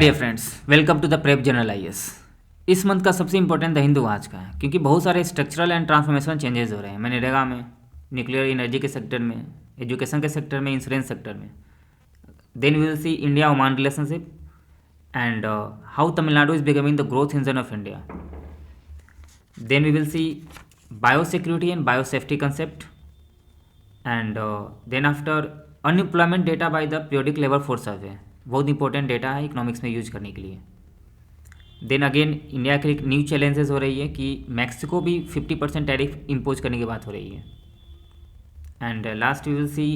Dear friends, welcome to the prep general IAS. इस month का सबसे इंपॉर्टेंट द हिंदू आज का है, क्योंकि बहुत सारे स्ट्रक्चरल एंड ट्रांसफॉर्मेशन चेंजेस हो रहे हैं मनरेगा में, न्यूक्लियर एनर्जी के सेक्टर में, एजुकेशन के सेक्टर में, इंश्योरेंस सेक्टर में। Then we will C India Oman relationship and how Tamil Nadu is becoming the growth engine of India. Then we will C biosecurity and biosafety concept and then after unemployment data by the periodic labour force survey. बहुत important data है economics में use करने के लिए। Then again India के लिए new challenges हो रही है कि मैक्सिको भी 50% टैरिफ इम्पोज करने की बात हो रही है। And last we will see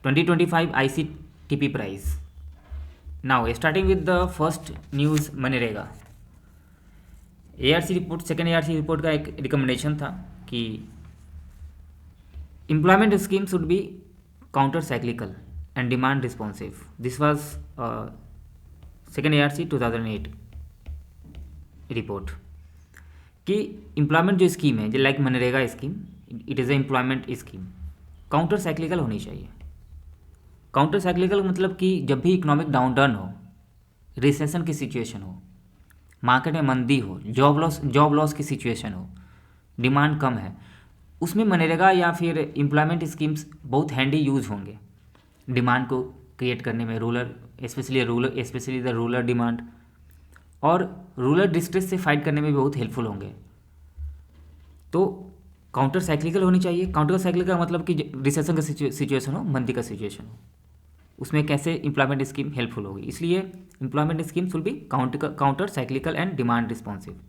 2025 ICTP price. Now starting with the first news MNREGA. ARC report, second ARC report का एक रिकमेंडेशन था कि employment scheme should be counter cyclical and demand responsive. This was second ARC 2008 report कि employment जो scheme है, जो like MNREGA scheme, it is a employment scheme, counter cyclical होनी चाहिए। काउंटर साइक्लिकल मतलब कि जब भी इकोनॉमिक डाउनटर्न हो, रिसेशन की सिचुएशन हो, मार्केट में मंदी हो, जॉब लॉस की सिचुएशन हो, डिमांड कम है, उसमें मनरेगा या फिर एम्प्लॉयमेंट स्कीम्स बहुत हैंडी यूज होंगे डिमांड को क्रिएट करने में, स्पेशली द रूरल डिमांड, और रूरल डिस्ट्रेस से फाइट करने में भी बहुत हेल्पफुल होंगे। तो काउंटर साइक्लिकल होनी चाहिए। काउंटर साइक्लिकल का मतलब कि रिसेशन का सिचुएशन हो, मंदी का सिचुएशन हो, उसमें कैसे एम्प्लॉयमेंट स्कीम हेल्पफुल होगी। इसलिए employment scheme should be counter cyclical and demand responsive.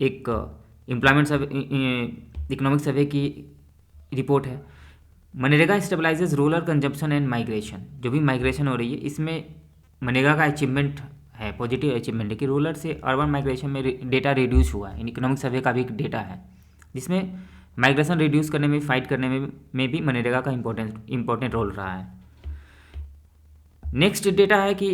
एक एम्प्लॉयमेंट इकोनॉमिक सर्वे की रिपोर्ट है। MNREGA stabilises rural consumption and migration. जो भी माइग्रेशन हो रही है, इसमें मनरेगा का अचीवमेंट है, पॉजिटिव अचीवमेंट है कि रूरल से अर्बन माइग्रेशन में डेटा रिड्यूस हुआ है। इकोनॉमिक सर्वे का भी एक डेटा है जिसमें माइग्रेशन रिड्यूस करने में, फाइट करने में भी मनरेगा का इंपॉर्टेंट रोल रहा है। नेक्स्ट डेटा है कि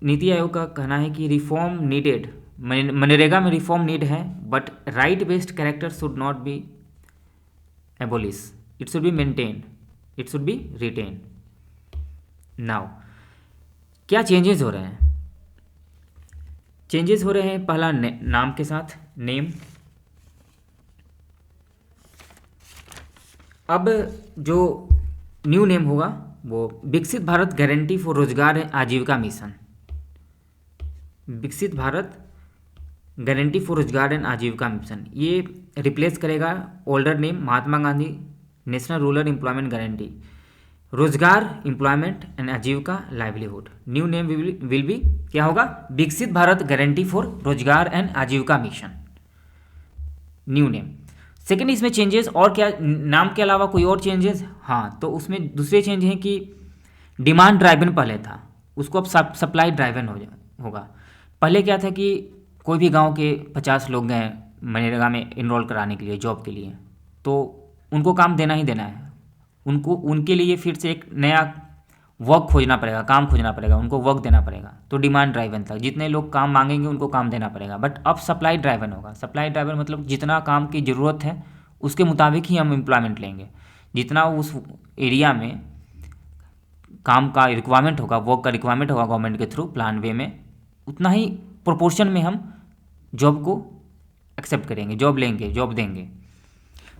नीति आयोग का कहना है कि रिफॉर्म नीडेड, मनरेगा में रिफॉर्म नीड है, but right based character should not be abolish, it should be maintain, it should be retain. Now क्या चेंजेस हो रहे हैं? चेंजेस हो रहे हैं पहला नाम के साथ, नेम। अब जो न्यू नेम होगा वो विकसित भारत गारंटी फॉर रोजगार Ajeevika mission. Viksit Bharat guarantee for Rozgar and Ajeevika mission, ये रिप्लेस करेगा older name Mahatma Gandhi national rural employment guarantee, rozgar employment and ajeevika livelihood. New name will be क्या होगा? Viksit Bharat guarantee for Rozgar and Ajeevika mission, new name. Second, इसमें चेंजेस और क्या, नाम के अलावा कोई और चेंजेस? हाँ, तो उसमें दूसरे चेंज हैं कि डिमांड ड्राइवन पहले था, उसको अब सप्लाई ड्राइवन होगा। पहले क्या था कि कोई भी गांव के 50 लोग गए मनरेगा में इनरोल कराने के लिए, जॉब के लिए, तो उनको काम देना ही देना है। उनके लिए फिर से एक नया वर्क खोजना पड़ेगा, काम खोजना पड़ेगा, उनको वर्क देना पड़ेगा। तो डिमांड ड्राइवन था, जितने लोग काम मांगेंगे उनको काम देना पड़ेगा। बट अब सप्लाई ड्राइवन होगा। सप्लाई ड्राइवन मतलब जितना काम की ज़रूरत है उसके मुताबिक ही हम एम्प्लॉयमेंट लेंगे। जितना उस एरिया में काम का रिक्वायरमेंट होगा, वर्क का रिक्वायरमेंट होगा गवर्नमेंट के थ्रू प्लान वे में, उतना ही प्रोपोर्शन में हम जॉब को एक्सेप्ट करेंगे, जॉब लेंगे, जॉब देंगे।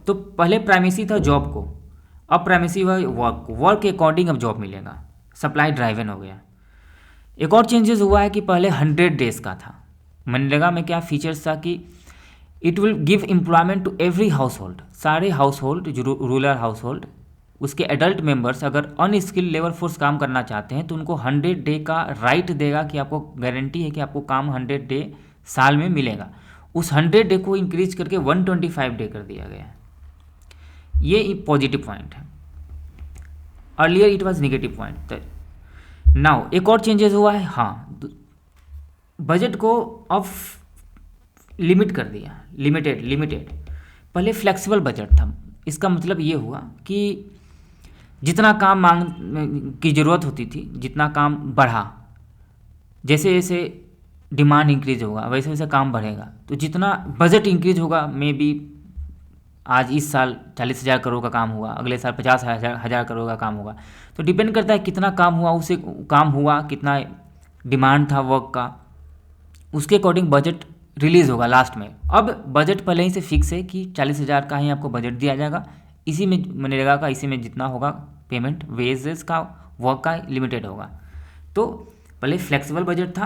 तो पहले प्राइमेसी था जॉब को, अब प्राइमेसी हुआ वर्क के अकॉर्डिंग अब जॉब मिलेगा। सप्लाई ड्राइवन हो गया। एक और चेंजेस हुआ है कि पहले 100 डेज का था। मनरेगा में क्या फीचर्स था कि it will give employment to every household, सारे हाउस होल्ड जो रूरल हाउस होल्ड, उसके एडल्ट मेंबर्स अगर अनस्किल्ड लेबर फोर्स काम करना चाहते हैं तो उनको 100 डे का राइट देगा कि आपको गारंटी है कि आपको काम 100 डे साल में मिलेगा। उस 100 डे को इंक्रीज करके 125 डे कर दिया गया है। ये पॉजिटिव पॉइंट है। Earlier it was negative point. Now एक और चेंजेस हुआ है, हाँ, बजट को अब लिमिट कर दिया, लिमिटेड। पहले फ्लेक्सिबल बजट था। इसका मतलब ये हुआ कि जितना काम मांग की ज़रूरत होती थी, जितना काम बढ़ा, जैसे जैसे डिमांड इंक्रीज होगा वैसे वैसे काम बढ़ेगा, तो जितना बजट इंक्रीज होगा मे बी आज इस साल 40,000 करोड़ का काम हुआ, अगले साल 50,000 करोड़ का काम होगा। तो डिपेंड करता है कितना काम हुआ, उसे काम हुआ, कितना डिमांड था वर्क का, उसके अकॉर्डिंग बजट रिलीज़ होगा लास्ट में। अब बजट पहले ही से फिक्स है कि 40,000 का ही आपको बजट दिया जाएगा, इसी में मनरेगा का इसी में जितना होगा पेमेंट वेजेस का वर्क का लिमिटेड होगा। तो पहले फ्लेक्सिबल बजट था,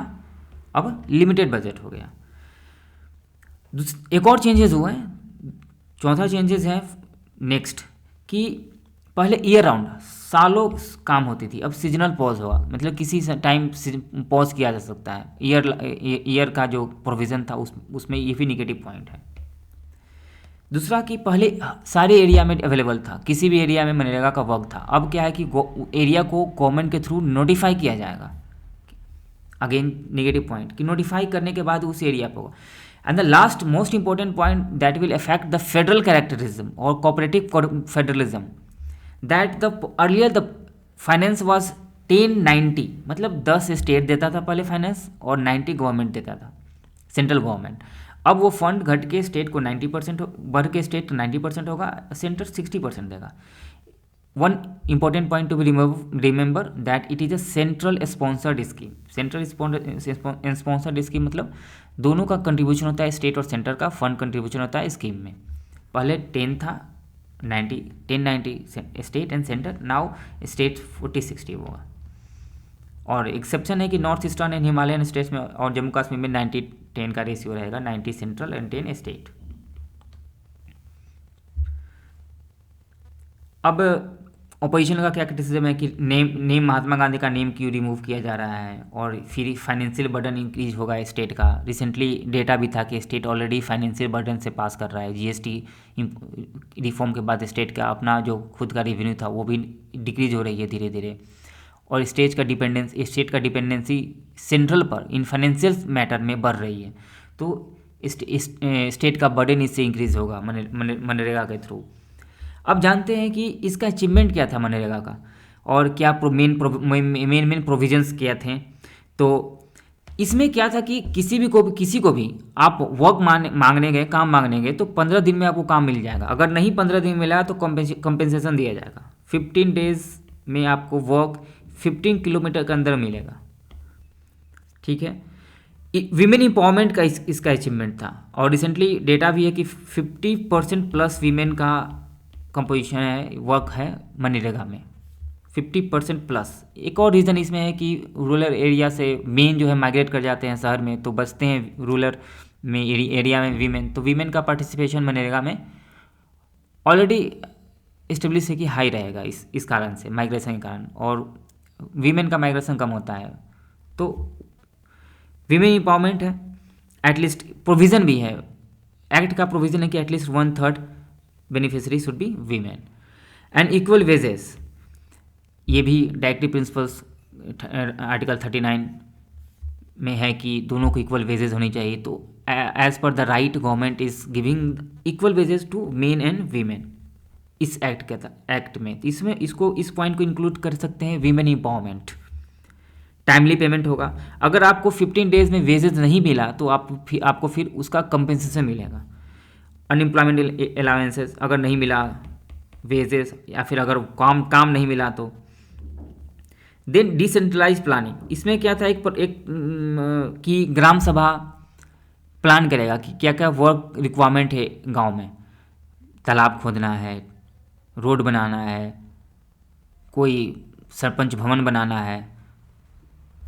अब लिमिटेड बजट हो गया। एक और चेंजेस हुआ है, चौथा चेंजेस है नेक्स्ट कि पहले ईयर राउंड सालों काम होती थी, अब सीजनल पॉज होगा, मतलब किसी टाइम पॉज किया जा सकता है। ईयर का जो प्रोविज़न था उसमें ये भी निगेटिव पॉइंट है। दूसरा कि पहले सारे एरिया में अवेलेबल था, किसी भी एरिया में मनरेगा का वर्क था, अब क्या है कि एरिया को गवर्नमेंट के थ्रू नोटिफाई किया जाएगा। अगेन निगेटिव पॉइंट कि नोटिफाई करने के बाद उस एरिया पर होगा। And the last most important point that will affect the federal characterism और cooperative federalism, that the earlier the finance was 10-90, मतलब 10 स्टेट देता था पहले फाइनेंस और 90 गवर्नमेंट देता था, सेंट्रल गवर्नमेंट। अब वो फंड घट के स्टेट को 90% बढ़ के स्टेट 90% होगा, सेंटर 60% देगा। One important point to be remember that it is a central sponsored scheme. Central sponsored scheme मतलब दोनों का कंट्रीब्यूशन होता है, स्टेट और सेंटर का फंड कंट्रीब्यूशन होता है स्कीम में। पहले 10 था, 10-90 state and centre, now state 40-60 होगा। और एक्सेप्शन है कि north eastern and Himalayan states में और जम्मू कश्मीर में 90-10 का रेशियो रहेगा, 90 सेंट्रल एंड 10 स्टेट। अब ऑपोजिशन का क्या क्रिटिसिज्म है कि नेम महात्मा गांधी का नेम क्यों रिमूव किया जा रहा है, और फिर फाइनेंशियल बर्डन इंक्रीज होगा स्टेट का। रिसेंटली डेटा भी था कि स्टेट ऑलरेडी फाइनेंशियल बर्डन से पास कर रहा है, जीएसटी रिफॉर्म के बाद स्टेट का अपना जो खुद का रेवेन्यू था वो भी डिक्रीज हो रही है धीरे धीरे, और स्टेट का डिपेंडेंसी सेंट्रल पर इन फाइनेंशियल मैटर में बढ़ रही है। तो स्टेट का बर्डन इससे इंक्रीज होगा मनरेगा के थ्रू। अब जानते हैं कि इसका अचीवमेंट क्या था मनरेगा का, और क्या मेन प्रोविजंस क्या थे। तो इसमें क्या था कि किसी को भी आप वर्क मांगने गए, काम मांगने गए, तो 15 दिन में आपको काम मिल जाएगा। अगर नहीं 15 दिन मिला तो कंपेंसेशन दिया जाएगा। 15 डेज में आपको वर्क 15 किलोमीटर के अंदर मिलेगा, ठीक है। विमेन एम्पावरमेंट का इसका अचीवमेंट था, और रिसेंटली डेटा भी है कि 50% प्लस वीमेन का कंपोजिशन है, वर्क है मनरेगा में, 50% प्लस। एक और रीज़न इसमें है कि रूरल एरिया से मेन जो है माइग्रेट कर जाते हैं शहर में, तो बचते हैं रूरल में एरिया में वीमेन। तो वीमेन का पार्टिसिपेशन मनरेगा में ऑलरेडी इस्टेब्लिश है कि हाई रहेगा इस कारण से, माइग्रेशन के कारण, और वीमेन का माइग्रेशन कम होता है। तो वीमेन एम्पावरमेंट है, एटलीस्ट प्रोविज़न भी है, एक्ट का प्रोविज़न है कि at least 1/3 beneficiary should be women. And equal wages, ये भी डायरेक्टिव प्रिंसिपल्स आर्टिकल 39 में है कि दोनों को इक्वल वेजेस होनी चाहिए। तो as per the right government is giving equal wages to men and women इस एक्ट में। इसमें इस पॉइंट को इंक्लूड कर सकते हैं वीमेन एम्पावरमेंट। टाइमली पेमेंट होगा, अगर आपको 15 डेज में वेजेस नहीं मिला तो आपको फिर उसका कंपेंसेशन मिलेगा। अनएम्प्लॉयमेंट अलाउंसेस अगर नहीं मिला वेजेस, या फिर अगर काम नहीं मिला तो। देन डिसेंट्रलाइज प्लानिंग, इसमें क्या था एक कि ग्राम सभा प्लान करेगा कि क्या क्या वर्क रिक्वायरमेंट है गांव में, तालाब खोदना है, रोड बनाना है, कोई सरपंच भवन बनाना है,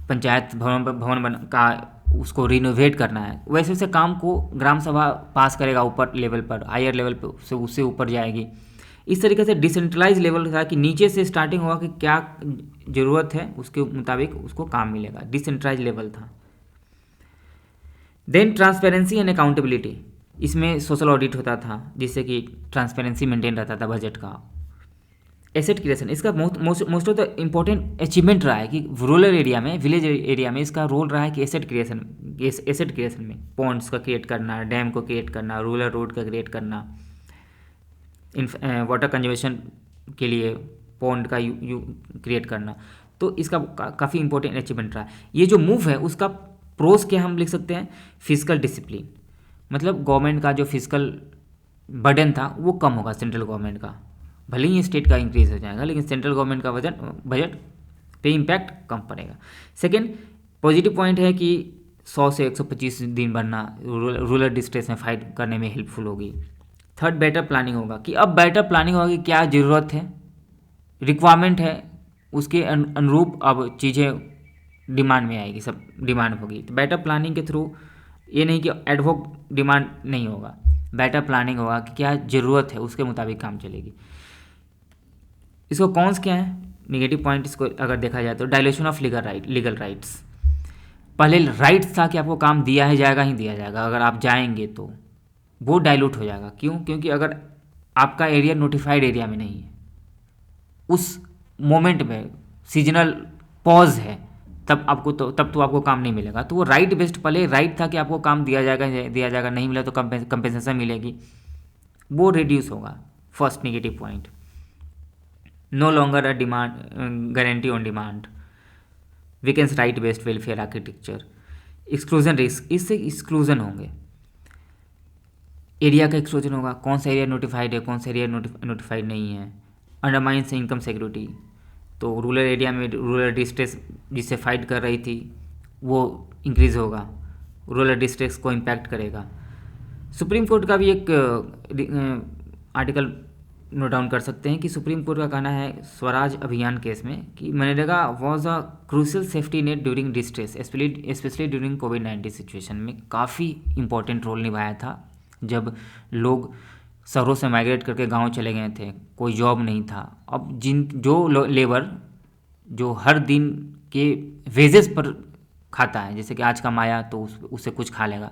पंचायत भवन का उसको रिनोवेट करना है। वैसे वैसे काम को ग्राम सभा पास करेगा ऊपर लेवल पर, हायर लेवल पर से उससे ऊपर जाएगी। इस तरीके से डिसेंट्रलाइज लेवल था कि नीचे से स्टार्टिंग होगा कि क्या ज़रूरत है उसके मुताबिक उसको काम मिलेगा, डिसेंट्रलाइज लेवल था। देन ट्रांसपेरेंसी एंड अकाउंटेबिलिटी, इसमें सोशल ऑडिट होता था जिससे कि ट्रांसपेरेंसी मेंटेन रहता था बजट का। एसेट क्रिएशन, इसका most of the important achievement रहा है कि रूरल एरिया में, विलेज एरिया में इसका रोल रहा है कि एसेट क्रिएशन में पॉन्ड्स का क्रिएट करना, डैम को क्रिएट करना, रूरल रोड का क्रिएट करना, वाटर कंजर्वेशन के लिए पॉन्ड का क्रिएट करना। तो इसका काफ़ी इंपॉर्टेंट अचीवमेंट रहा है। ये जो मूव है उसका प्रोस क्या हम लिख सकते हैं, फिजिकल डिसिप्लिन, मतलब गवर्नमेंट का जो फिजिकल बर्डन था वो कम होगा सेंट्रल गवर्नमेंट का। भले ही स्टेट का इंक्रीज हो जाएगा लेकिन सेंट्रल गवर्नमेंट का बजट पे इम्पैक्ट कम पड़ेगा। सेकेंड पॉजिटिव पॉइंट है कि 100 से 125 दिन बढ़ना रूरल डिस्ट्रेस में फाइट करने में हेल्पफुल होगी। थर्ड बेटर प्लानिंग होगा कि अब बेटर प्लानिंग होगी, क्या ज़रूरत है, रिक्वायरमेंट है, उसके अनुरूप अब चीज़ें डिमांड में आएगी, सब डिमांड होगी। तो बेटर प्लानिंग के थ्रू ये नहीं कि एडवॉक डिमांड नहीं होगा, बेटर प्लानिंग होगा कि क्या ज़रूरत है उसके मुताबिक काम चलेगी। इसको कौन्स क्या है, निगेटिव पॉइंट इसको अगर देखा जाए तो डायलेशन ऑफ लीगल राइट्स। पहले राइट्स था कि आपको काम दिया है जाएगा ही दिया जाएगा, अगर आप जाएंगे तो वो डाइल्यूट हो जाएगा। क्यों? क्योंकि अगर आपका एरिया नोटिफाइड एरिया में नहीं है, उस मोमेंट में सीजनल पॉज है, तब आपको काम नहीं मिलेगा। तो वो राइट बेस्ड पहले राइट था कि आपको काम दिया जाएगा, नहीं मिला तो कंपेंसेशन मिलेगी, वो रिड्यूस होगा। First negative point. No longer a demand guarantee on demand, weakens right based welfare architecture. Exclusion risk, इससे एक्सक्लूजन होंगे, एरिया का एक्सक्लूजन होगा, कौन सा एरिया नोटिफाइड है, कौन सा एरिया नोटिफाइड नहीं है। अंडरमाइंस इनकम सिक्योरिटी, तो रूरल एरिया में रूरल डिस्ट्रेस जिससे फाइट कर रही थी वो इंक्रीज़ होगा, रूरल डिस्ट्रेस को इम्पैक्ट करेगा। सुप्रीम कोर्ट का भी एक आर्टिकल नोट डाउन कर सकते हैं कि सुप्रीम कोर्ट का कहना है स्वराज अभियान केस में कि MNREGA was a crucial safety net during distress, specially during covid situation में काफ़ी इंपॉर्टेंट रोल निभाया था। जब लोग शहरों से माइग्रेट करके गांव चले गए थे, कोई जॉब नहीं था, अब जो लेबर जो हर दिन के वेजेस पर खाता है, जैसे कि आज कमाया तो उससे कुछ खा लेगा,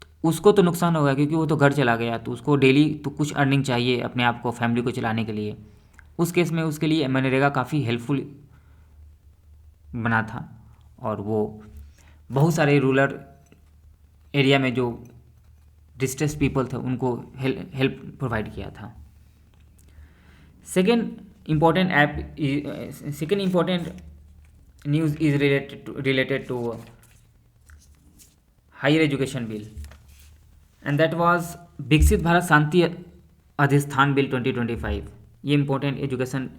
तो उसको तो नुकसान होगा क्योंकि वो तो घर चला गया, तो उसको डेली तो कुछ अर्निंग चाहिए अपने आप को, फैमिली को चलाने के लिए। उस केस में उसके लिए मनरेगा काफ़ी हेल्पफुल बना था और वो बहुत सारे रूरल एरिया में जो डिस्ट्रेस पीपल थे उनको हेल्प प्रोवाइड किया था। Second important news is related to higher education bill and that was Viksit Bharat शांति अधिष्ठान बिल 2025। ये इम्पोर्टेंट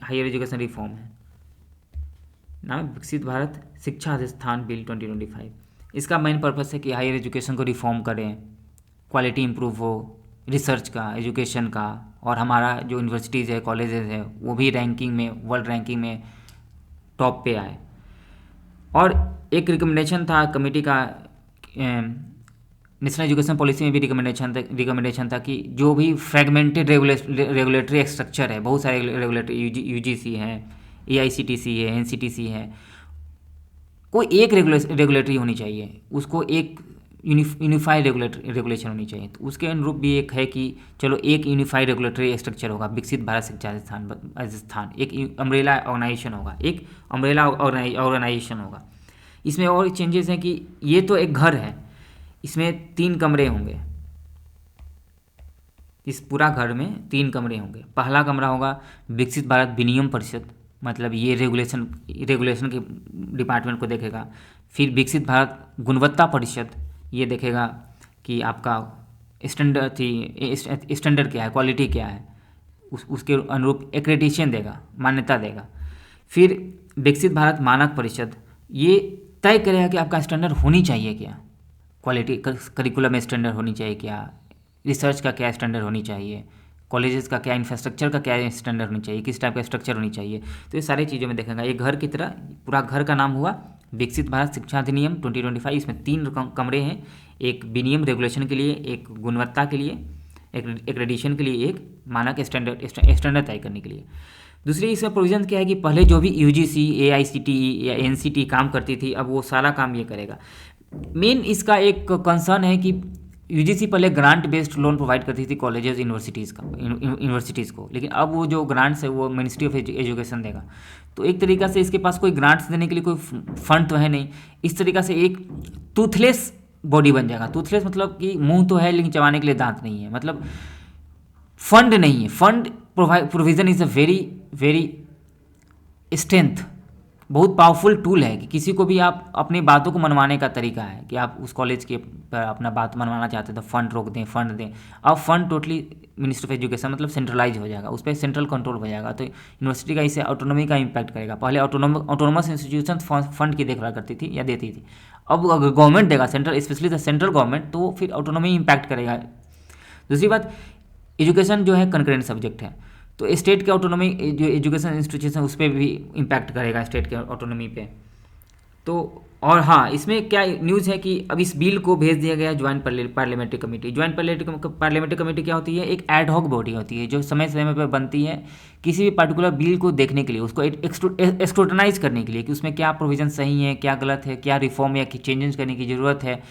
हायर एजुकेशन रिफॉर्म है, नाम विकसित भारत शिक्षा अधिष्ठान बिल 2025। इसका मेन पर्पस है कि हायर एजुकेशन को रिफॉर्म करें, क्वालिटी इम्प्रूव हो रिसर्च का, एजुकेशन का, और हमारा जो यूनिवर्सिटीज़ है, कॉलेजेस है, वो भी रैंकिंग में, वर्ल्ड रैंकिंग में टॉप पे आए। और एक रिकमेंडेशन था कमेटी का, नेशनल एजुकेशन पॉलिसी में भी रिकमेंडेशन था कि जो भी फ्रेगमेंटेड रेगुलेटरी स्ट्रक्चर है, बहुत सारे रेगुलेटरी यूजीसी है, एआईसीटीसी है, एनसीटीसी है, कोई एक रेगुलेटरी होनी चाहिए, उसको एक यूनिफाइड रेगुलेशन होनी चाहिए। तो उसके अनुरूप भी एक है कि चलो एक यूनिफाइड रेगुलेटरी स्ट्रक्चर होगा, विकसित भारत शिक्षा अधिष्ठान, एक अम्ब्रेला ऑर्गेनाइजेशन होगा। इसमें और चेंजेस हैं कि ये तो एक घर है, इसमें 3 कमरे होंगे, इस पूरा घर में 3 कमरे होंगे। पहला कमरा होगा विकसित भारत विनियम परिषद, मतलब ये रेगुलेशन के डिपार्टमेंट को देखेगा। फिर विकसित भारत गुणवत्ता परिषद, ये देखेगा कि आपका स्टैंडर्ड क्या है, क्वालिटी क्या है, उसके अनुरूप एक्रेडिटेशन देगा, मान्यता देगा। फिर विकसित भारत मानक परिषद, ये तय करेगा कि आपका स्टैंडर्ड होनी चाहिए क्या, क्वालिटी करिकुलम स्टैंडर्ड होनी चाहिए क्या, रिसर्च का क्या स्टैंडर्ड होनी चाहिए, कॉलेजेस का क्या, इंफ्रास्ट्रक्चर का क्या स्टैंडर्ड होनी चाहिए, किस टाइप का स्ट्रक्चर होनी चाहिए। तो ये सारी चीज़ों में देखेगा। ये घर की तरह पूरा घर का नाम हुआ विकसित भारत शिक्षा अधिनियम 2025। इसमें 3 कमरे हैं, एक विनियम रेगुलेशन के लिए, एक गुणवत्ता के लिए, एक एक्रेडिटेशन के लिए, एक मानक स्टैंडर्ड तय करने के लिए। दूसरी इसमें प्रोविजन क्या है कि पहले जो भी यूजीसी, एआईसीटीई या एनसीटी काम करती थी, अब वो सारा काम ये करेगा। मेन इसका एक कंसर्न है कि यूजीसी पहले ग्रांट बेस्ड लोन प्रोवाइड करती थी कॉलेजेस यूनिवर्सिटीज़ को, लेकिन अब वो जो ग्रांट्स है वो मिनिस्ट्री ऑफ एजुकेशन देगा। तो एक तरीक़ा से इसके पास कोई ग्रांट्स देने के लिए कोई फंड तो है नहीं। इस तरीक़ा से एक टूथलेस बॉडी बन जाएगा। टूथलेस मतलब कि मुंह तो है लेकिन चबाने के लिए दांत नहीं है, मतलब फंड नहीं है। Fund provision is a very very strength बहुत पावरफुल टूल है कि किसी को भी आप अपनी बातों को मनवाने का तरीका है कि आप उस कॉलेज के पर अपना बात मनवाना चाहते हैं तो फंड रोक दें, फंड दें। अब fund totally minister of education मतलब सेंट्रलाइज हो जाएगा, उस पर सेंट्रल कंट्रोल हो जाएगा, तो यूनिवर्सिटी का इसे ऑटोनॉमी का इम्पैक्ट करेगा। पहले ऑटोनोमस इंस्टीट्यूशन फंड की देखभाल करती थी या देती थी, अब अगर गवर्नमेंट देगा, central specially the central government, तो फिर ऑटोनॉमी इम्पैक्ट करेगा। दूसरी बात, एजुकेशन जो है कंकरेंट सब्जेक्ट है, तो स्टेट के ऑटोनॉमी जो एजुकेशन इंस्टीट्यूशन उस पर भी इम्पैक्ट करेगा, स्टेट के ऑटोनॉमी पे। तो और हाँ, इसमें क्या न्यूज़ है कि अब इस बिल को भेज दिया गया joint parliamentary committee. Joint parliamentary committee क्या होती है? एक एड हॉक बॉडी होती है जो समय समय पर बनती है किसी भी पर्टिकुलर बिल को देखने के लिए, उसको एक्सक्रूटनाइज करने के लिए कि उसमें क्या प्रोविजन सही है, क्या गलत है, क्या रिफॉर्म या चेंजेस करने की ज़रूरत है।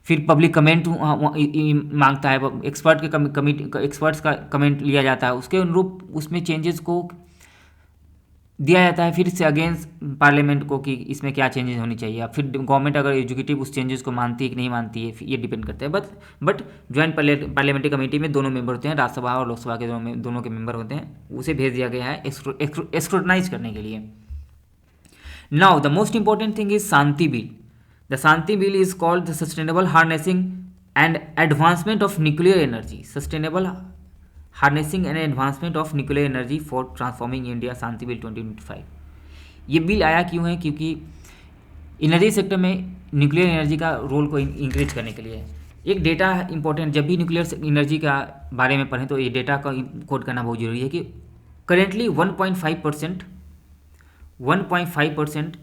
फिर पब्लिक कमेंट मांगता है, एक्सपर्ट्स का कमेंट लिया जाता है, उसके अनुरूप उसमें चेंजेस को दिया जाता है फिर से अगेंस्ट पार्लियामेंट को कि इसमें क्या चेंजेस होनी चाहिए। अब फिर गवर्नमेंट अगर एजुकेटिव उस चेंजेस को मानती है कि नहीं मानती है, ये डिपेंड करता है। बट ज्वाइंट पार्लियामेंट्री कमेटी में दोनों मेंबर होते हैं, राज्यसभा और लोकसभा के दोनों के मेंबर होते हैं, उसे भेज दिया गया है एक्सक्रूटनाइज करने के लिए। Now the most important thing is Shanti bill. The Shanti bill is called the sustainable harnessing and advancement of nuclear energy, sustainable harnessing and advancement of nuclear energy for transforming India, Shanti bill 2025। ये bill आया क्यों है? क्योंकि energy sector में nuclear energy का role को increase करने के लिए। एक डेटा इंपॉर्टेंट, जब भी न्यूक्लियर एनर्जी का बारे में पढ़ें तो ये डेटा का कोट करना बहुत जरूरी है कि currently 1.5%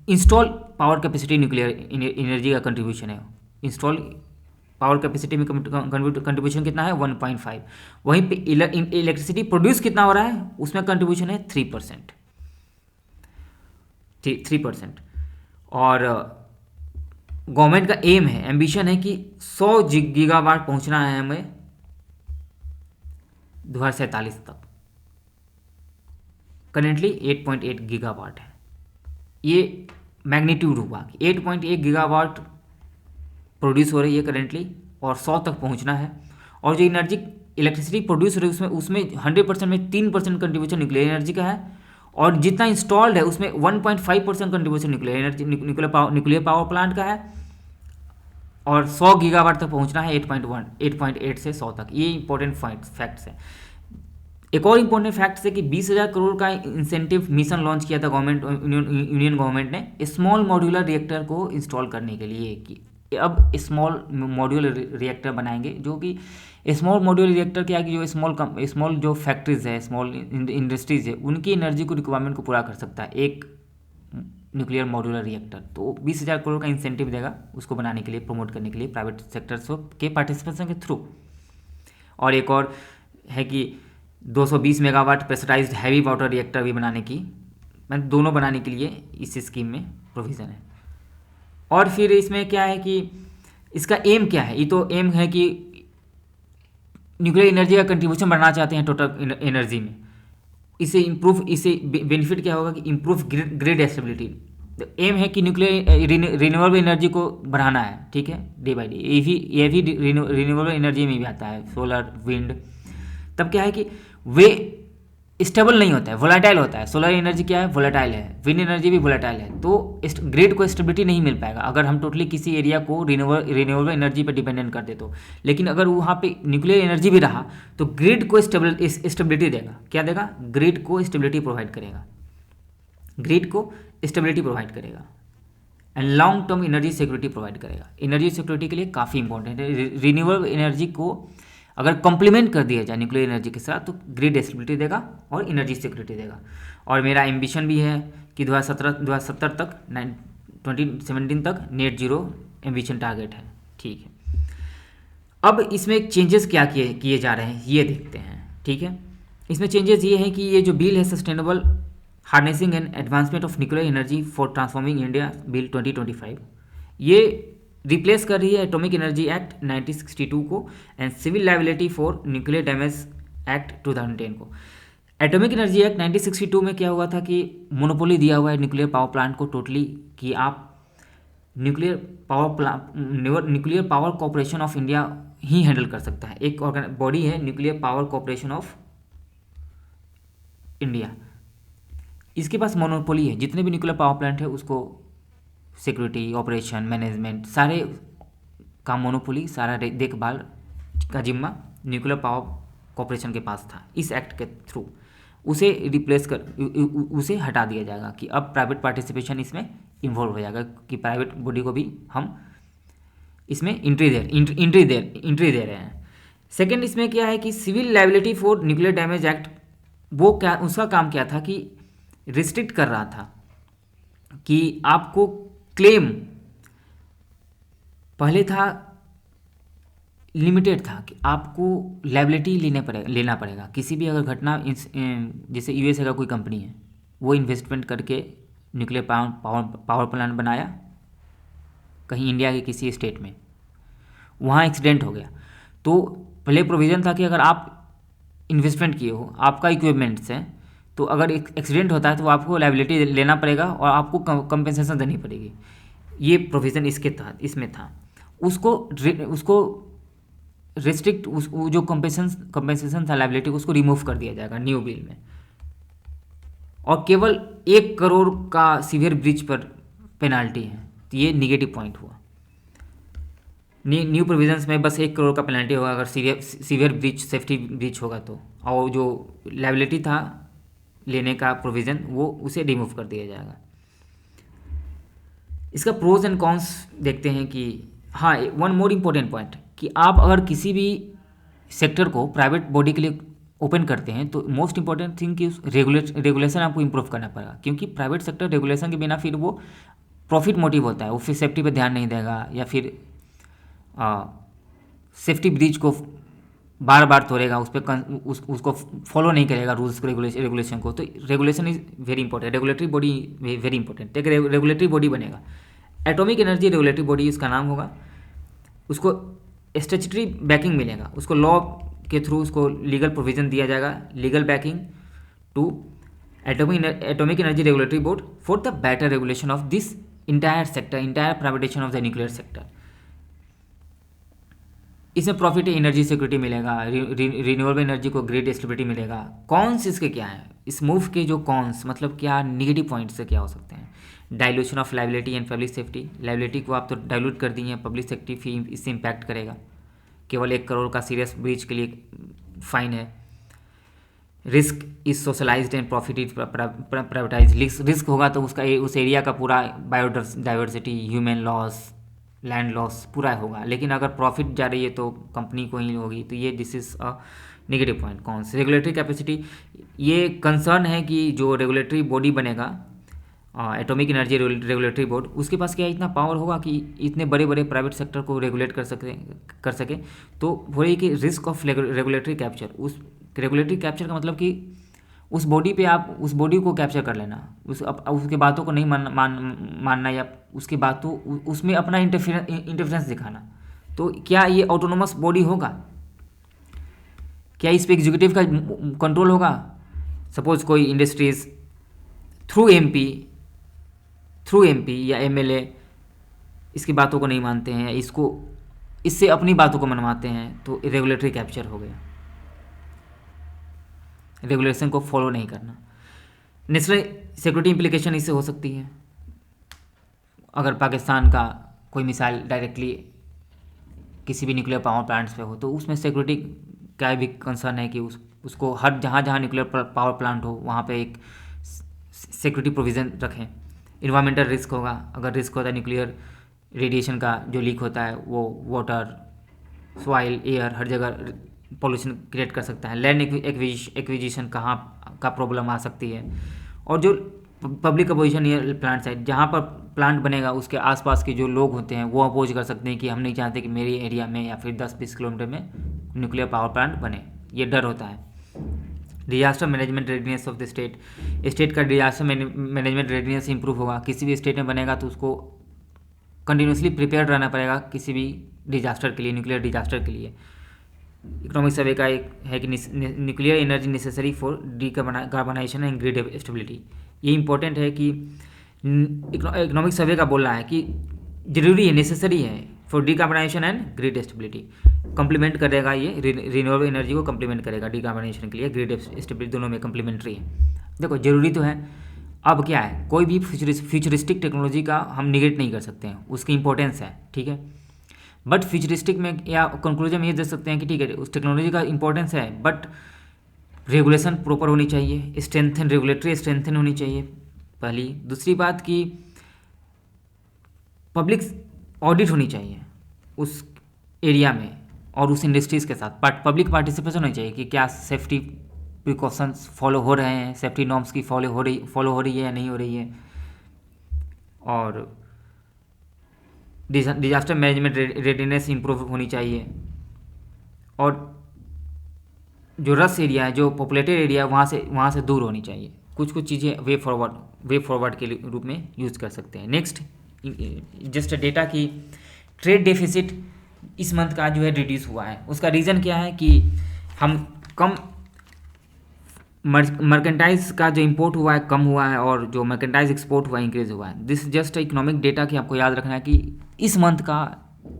install power capacity nuclear energy का कंट्रीब्यूशन है। इंस्टॉल पावर कैपेसिटी में कंट्रीब्यूशन कितना है? 1.5। वहीं पे इलेक्ट्रिसिटी प्रोड्यूस कितना हो रहा है? उसमें कंट्रीब्यूशन है 3%। और गवर्नमेंट का एम है, एम्बिशन है कि 100 गीगावाट पहुंचना है हमें 2047 तक। करेंटली 8.8 गीगावाट है, ये मैग्नीट्यूड हुआ कि 8.8 गीगावाट प्रोड्यूस हो रही है करेंटली और 100 तक पहुंचना है। और जो इलेक्ट्रिसिटी प्रोड्यूस हो रही है उसमें 100% में 3% कंट्रीब्यूशन न्यूक्लियर एनर्जी का है, और जितना इंस्टॉल्ड है उसमें 1.5% कंट्रीब्यूशन न्यूक्लियर पावर प्लांट का है, और 100 गीगावाट तक पहुंचना है 8.8 से 100 तक। ये इंपॉर्टेंट फैक्ट्स है। एक और इम्पोर्टेंट फैक्ट है कि 20,000 करोड़ का इंसेंटिव मिशन लॉन्च किया था यूनियन गवर्नमेंट ने स्मॉल मॉड्यूलर रिएक्टर को इंस्टॉल करने के लिए, कि अब स्मॉल मॉड्यूलर रिएक्टर बनाएंगे। जो कि स्मॉल मॉड्यूलर रिएक्टर क्या है कि जो स्मॉल जो फैक्ट्रीज है, स्मॉल इंडस्ट्रीज है, उनकी एनर्जी को रिक्वायरमेंट को पूरा कर सकता है एक न्यूक्लियर मॉड्यूलर रिएक्टर। तो 20,000 करोड़ का इंसेंटिव देगा उसको बनाने के लिए, प्रमोट करने के लिए प्राइवेट सेक्टर्स के पार्टिसिपेशन के थ्रू। और एक और है कि 220 megawatt pressurised heavy water reactor भी बनाने की, मतलब दोनों बनाने के लिए इस स्कीम में प्रोविज़न है। और फिर इसमें क्या है कि इसका एम क्या है? ये तो एम है कि न्यूक्लियर एनर्जी का कंट्रीब्यूशन बढ़ाना चाहते हैं टोटल एनर्जी में। इससे बेनिफिट क्या होगा कि इम्प्रूव ग्रिड स्टेबिलिटी। तो एम है कि न्यूक्लियर रिन्यूएबल एनर्जी को बढ़ाना है, ठीक है, डे बाई डे। ये भी रिन्यूएबल एनर्जी में भी आता है, सोलर, विंड। तब क्या है कि वे स्टेबल नहीं होता है, वोलेटाइल होता है। सोलर एनर्जी क्या है? वोलेटाइल है। विंड एनर्जी भी वोलेटाइल है। तो ग्रिड को स्टेबिलिटी नहीं मिल पाएगा अगर हम टोटली किसी एरिया को रिन्यूएबल एनर्जी पर डिपेंडेंट कर दे तो। लेकिन अगर वहाँ पे न्यूक्लियर एनर्जी भी रहा तो ग्रिड को स्टेबिलिटी देगा। क्या देगा? ग्रिड को स्टेबिलिटी प्रोवाइड करेगा, ग्रिड को स्टेबिलिटी प्रोवाइड करेगा and long term energy security provide करेगा। एनर्जी सिक्योरिटी के लिए काफ़ी इंपॉर्टेंट है। रिन्यूएबल एनर्जी को अगर कॉम्प्लीमेंट कर दिया जाए न्यूक्लियर एनर्जी के साथ तो ग्रिड स्टेबिलिटी देगा और एनर्जी सिक्योरिटी देगा। और मेरा एम्बिशन भी है कि 2070 तक 2017 तक नेट जीरो एम्बिशन टारगेट है, ठीक है। अब इसमें चेंजेस क्या किए जा रहे हैं ये देखते हैं, ठीक है। इसमें चेंजेस ये हैं कि ये जो बिल है sustainable harnessing and advancement of nuclear energy for transforming India bill 2025, ये रिप्लेस कर रही है एटॉमिक एनर्जी एक्ट 1962 को and civil liability for nuclear damage act 2010 को। एटॉमिक एनर्जी एक्ट 1962 में क्या हुआ था कि मोनोपोली दिया हुआ है न्यूक्लियर पावर प्लांट को टोटली, कि आप nuclear power corporation of India he handle कर सकता है। एक बॉडी है nuclear power corporation of India, इसके पास मोनोपोली है, जितने भी न्यूक्लियर पावर प्लांट है उसको सिक्योरिटी, ऑपरेशन, मैनेजमेंट, सारे का मोनोपोली, सारा देखभाल का जिम्मा न्यूक्लियर पावर कॉरपोरेशन के पास था। इस एक्ट के थ्रू उसे रिप्लेस कर उसे हटा दिया जाएगा कि अब प्राइवेट पार्टिसिपेशन इसमें इन्वॉल्व हो जाएगा, कि प्राइवेट बॉडी को भी हम इसमें एंट्री दे रहे हैं। सेकेंड इसमें क्या है कि civil liability for nuclear damage act, वो क्या, उसका काम क्या था कि रिस्ट्रिक्ट कर रहा था कि आपको क्लेम, पहले था लिमिटेड था कि आपको लायबिलिटी लेना पड़ेगा किसी भी अगर घटना, जैसे यूएसए का कोई कंपनी है, वो इन्वेस्टमेंट करके न्यूक्लियर पावर प्लांट बनाया कहीं इंडिया के किसी स्टेट में, वहाँ एक्सीडेंट हो गया, तो पहले प्रोविज़न था कि अगर आप इन्वेस्टमेंट किए हो, आपका इक्विपमेंट्स है, तो अगर एक्सीडेंट होता है तो आपको लायबिलिटी लेना पड़ेगा और आपको कंपेंसेशन देनी पड़ेगी। ये प्रोविज़न इसके तहत इसमें था। उसको रिस्ट्रिक्ट, वो जो कंपेंसेशन था लायबिलिटी, उसको रिमूव कर दिया जाएगा न्यू बिल में, और केवल 1 करोड़ का सीवियर ब्रीच पर पेनाल्टी है। तो ये निगेटिव पॉइंट हुआ। न्यू प्रोविजंस में बस 1 करोड़ का पेनल्टी होगा अगर सीवियर ब्रीच, सेफ्टी ब्रीच होगा तो, और जो लायबिलिटी था लेने का प्रोविज़न वो उसे रिमूव कर दिया जाएगा। इसका प्रोज एंड कॉन्स देखते हैं कि हाँ, वन मोर इम्पोर्टेंट पॉइंट कि आप अगर किसी भी सेक्टर को प्राइवेट बॉडी के लिए ओपन करते हैं तो मोस्ट इंपॉर्टेंट थिंग कि रेगुलेशन आपको इम्प्रूव करना पड़ेगा, क्योंकि प्राइवेट सेक्टर रेगुलेशन के बिना फिर वो प्रॉफिट मोटिव होता है, वो फिर सेफ्टी पे ध्यान नहीं देगा या फिर सेफ्टी ब्रीच को बार बार तोड़ेगा, उसको फॉलो नहीं करेगा रूल्स रेगुलेशन को। तो regulation is very important, regulatory body very important. एक रेगुलेटरी बॉडी बनेगा, एटॉमिक एनर्जी रेगुलेटरी बॉडी इसका नाम होगा। उसको स्टैट्यूटरी बैकिंग मिलेगा, उसको लॉ के थ्रू उसको लीगल प्रोविजन दिया जाएगा, legal backing to atomic energy regulatory board for the better regulation of this entire sector, entire privatisation of the nuclear sector. इसमें प्रॉफिट एनर्जी सिक्योरिटी मिलेगा, रिन्यूएबल एनर्जी को grid stability मिलेगा। Cons इसके क्या है, इस मूव के जो कॉन्स मतलब क्या निगेटिव पॉइंट्स से क्या हो सकते हैं? Dilution of liability and public safety, liability को आप तो डाइल्यूट कर दी हैं, पब्लिक सेफ्टी फी इससे इम्पैक्ट करेगा। केवल 1 करोड़ का सीरियस ब्रीच के लिए फाइन है। Risk is socialised and profit is privatise. Risk होगा तो उसका उस एरिया का पूरा biodiversity, human loss, land loss पूरा होगा, लेकिन अगर प्रॉफिट जा रही है तो कंपनी को ही होगी। तो ये this is a negative point. कौन से रेगुलेटरी कैपेसिटी, ये कंसर्न है कि जो रेगुलेटरी बॉडी बनेगा एटॉमिक एनर्जी रेगुलेटरी बोर्ड, उसके पास क्या इतना पावर होगा कि इतने बड़े बड़े प्राइवेट सेक्टर को रेगुलेट कर सके। तो वही कि रिस्क ऑफ रेगुलेटरी कैप्चर, उस रेगुलेटरी कैप्चर का मतलब कि उस बॉडी पे आप उस बॉडी को कैप्चर कर लेना, उसके बातों को नहीं मानना या उसकी बातों उसमें अपना इंटरफेरेंस दिखाना। तो क्या ये ऑटोनोमस बॉडी होगा? क्या इस पे एग्जीक्यूटिव का कंट्रोल होगा? सपोज कोई इंडस्ट्रीज थ्रू एमपी या एमएलए इसकी बातों को नहीं मानते हैं, इससे अपनी बातों को मनवाते हैं, तो रेगुलेटरी कैप्चर हो गया। रेगुलेशन को फॉलो नहीं करना। नेशनल सिक्योरिटी इम्प्लीकेशन इससे हो सकती है। अगर पाकिस्तान का कोई मिसाइल डायरेक्टली किसी भी न्यूक्लियर पावर प्लांट्स पे हो तो उसमें सिक्योरिटी का भी कंसर्न है कि उसको हर जहाँ न्यूक्लियर पावर प्लांट हो वहाँ पे एक सिक्योरिटी प्रोविज़न रखें। इन्वायरमेंटल रिस्क होगा, अगर रिस्क होता है न्यूक्लियर रेडिएशन का जो लीक होता है वो वाटर, सॉइल, एयर हर जगह पॉल्यूशन क्रिएट कर सकता है। लैंड एक्विजिशन कहाँ का प्रॉब्लम आ सकती है। और जो पब्लिक अपोजिशन ये प्लांट्स है, जहाँ पर प्लांट बनेगा उसके आसपास के जो लोग होते हैं वो अपोज कर सकते हैं कि हम नहीं चाहते कि मेरे एरिया में या फिर 10-20 किलोमीटर में न्यूक्लियर पावर प्लांट बने। ये डर होता है। Disaster management readiness of the state का डिजास्टर मैनेजमेंट रेडीनेस इंप्रूव होगा। किसी भी स्टेट में बनेगा तो उसको कंटिन्यूसली प्रिपेयर रहना पड़ेगा किसी भी डिजास्टर के लिए, न्यूक्लियर डिजास्टर के लिए। इकोनॉमिक सर्वे का एक है कि nuclear energy necessary for decarbonisation and grid stability. ये इंपॉर्टेंट है कि इकोनॉमिक सर्वे का बोल रहा है कि जरूरी है, नेसेसरी है for decarbonisation and grid stability. Complement करेगा, ये रिन्यूएबल एनर्जी को कंप्लीमेंट करेगा डिकार्बनाइजेशन के लिए, ग्रिड स्टेबिलिटी दोनों में कंप्लीमेंट्री है। देखो जरूरी तो है, अब क्या है, कोई भी फ्यूचरिस्टिक टेक्नोलॉजी का हम निगेट नहीं कर सकते हैं, उसकी इंपॉर्टेंस है, ठीक है। बट फ्यूचरिस्टिक में या कंक्लूजन में ये दे सकते हैं कि ठीक है उस टेक्नोलॉजी का इंपॉर्टेंस है, बट रेगुलेशन प्रॉपर होनी चाहिए, रेगुलेटरी स्ट्रेंथन होनी चाहिए पहली। दूसरी बात कि पब्लिक ऑडिट होनी चाहिए उस एरिया में और उस इंडस्ट्रीज़ के साथ, पब्लिक पार्टिसिपेशन होनी चाहिए कि क्या सेफ्टी प्रिकॉशंस फॉलो हो रहे हैं, सेफ्टी नॉर्म्स की फॉलो हो रही है या नहीं हो रही है। और डिजास्टर मैनेजमेंट रेडीनेस इंप्रूव होनी चाहिए। और जो रस एरिया है, जो पॉपुलेटेड एरिया है, वहाँ से दूर होनी चाहिए। कुछ चीज़ें वे फॉरवर्ड के रूप में यूज़ कर सकते हैं। नेक्स्ट जस्ट डेटा की ट्रेड डेफिसिट इस मंथ का जो है रिड्यूस हुआ है। उसका रीज़न क्या है कि हम कम मर्केंटाइज का जो इंपोर्ट हुआ है कम हुआ है, और जो मर्केंटाइज एक्सपोर्ट हुआ है इंक्रीज हुआ है। दिस जस्ट इकोनॉमिक डेटा की आपको याद रखना है कि इस मंथ का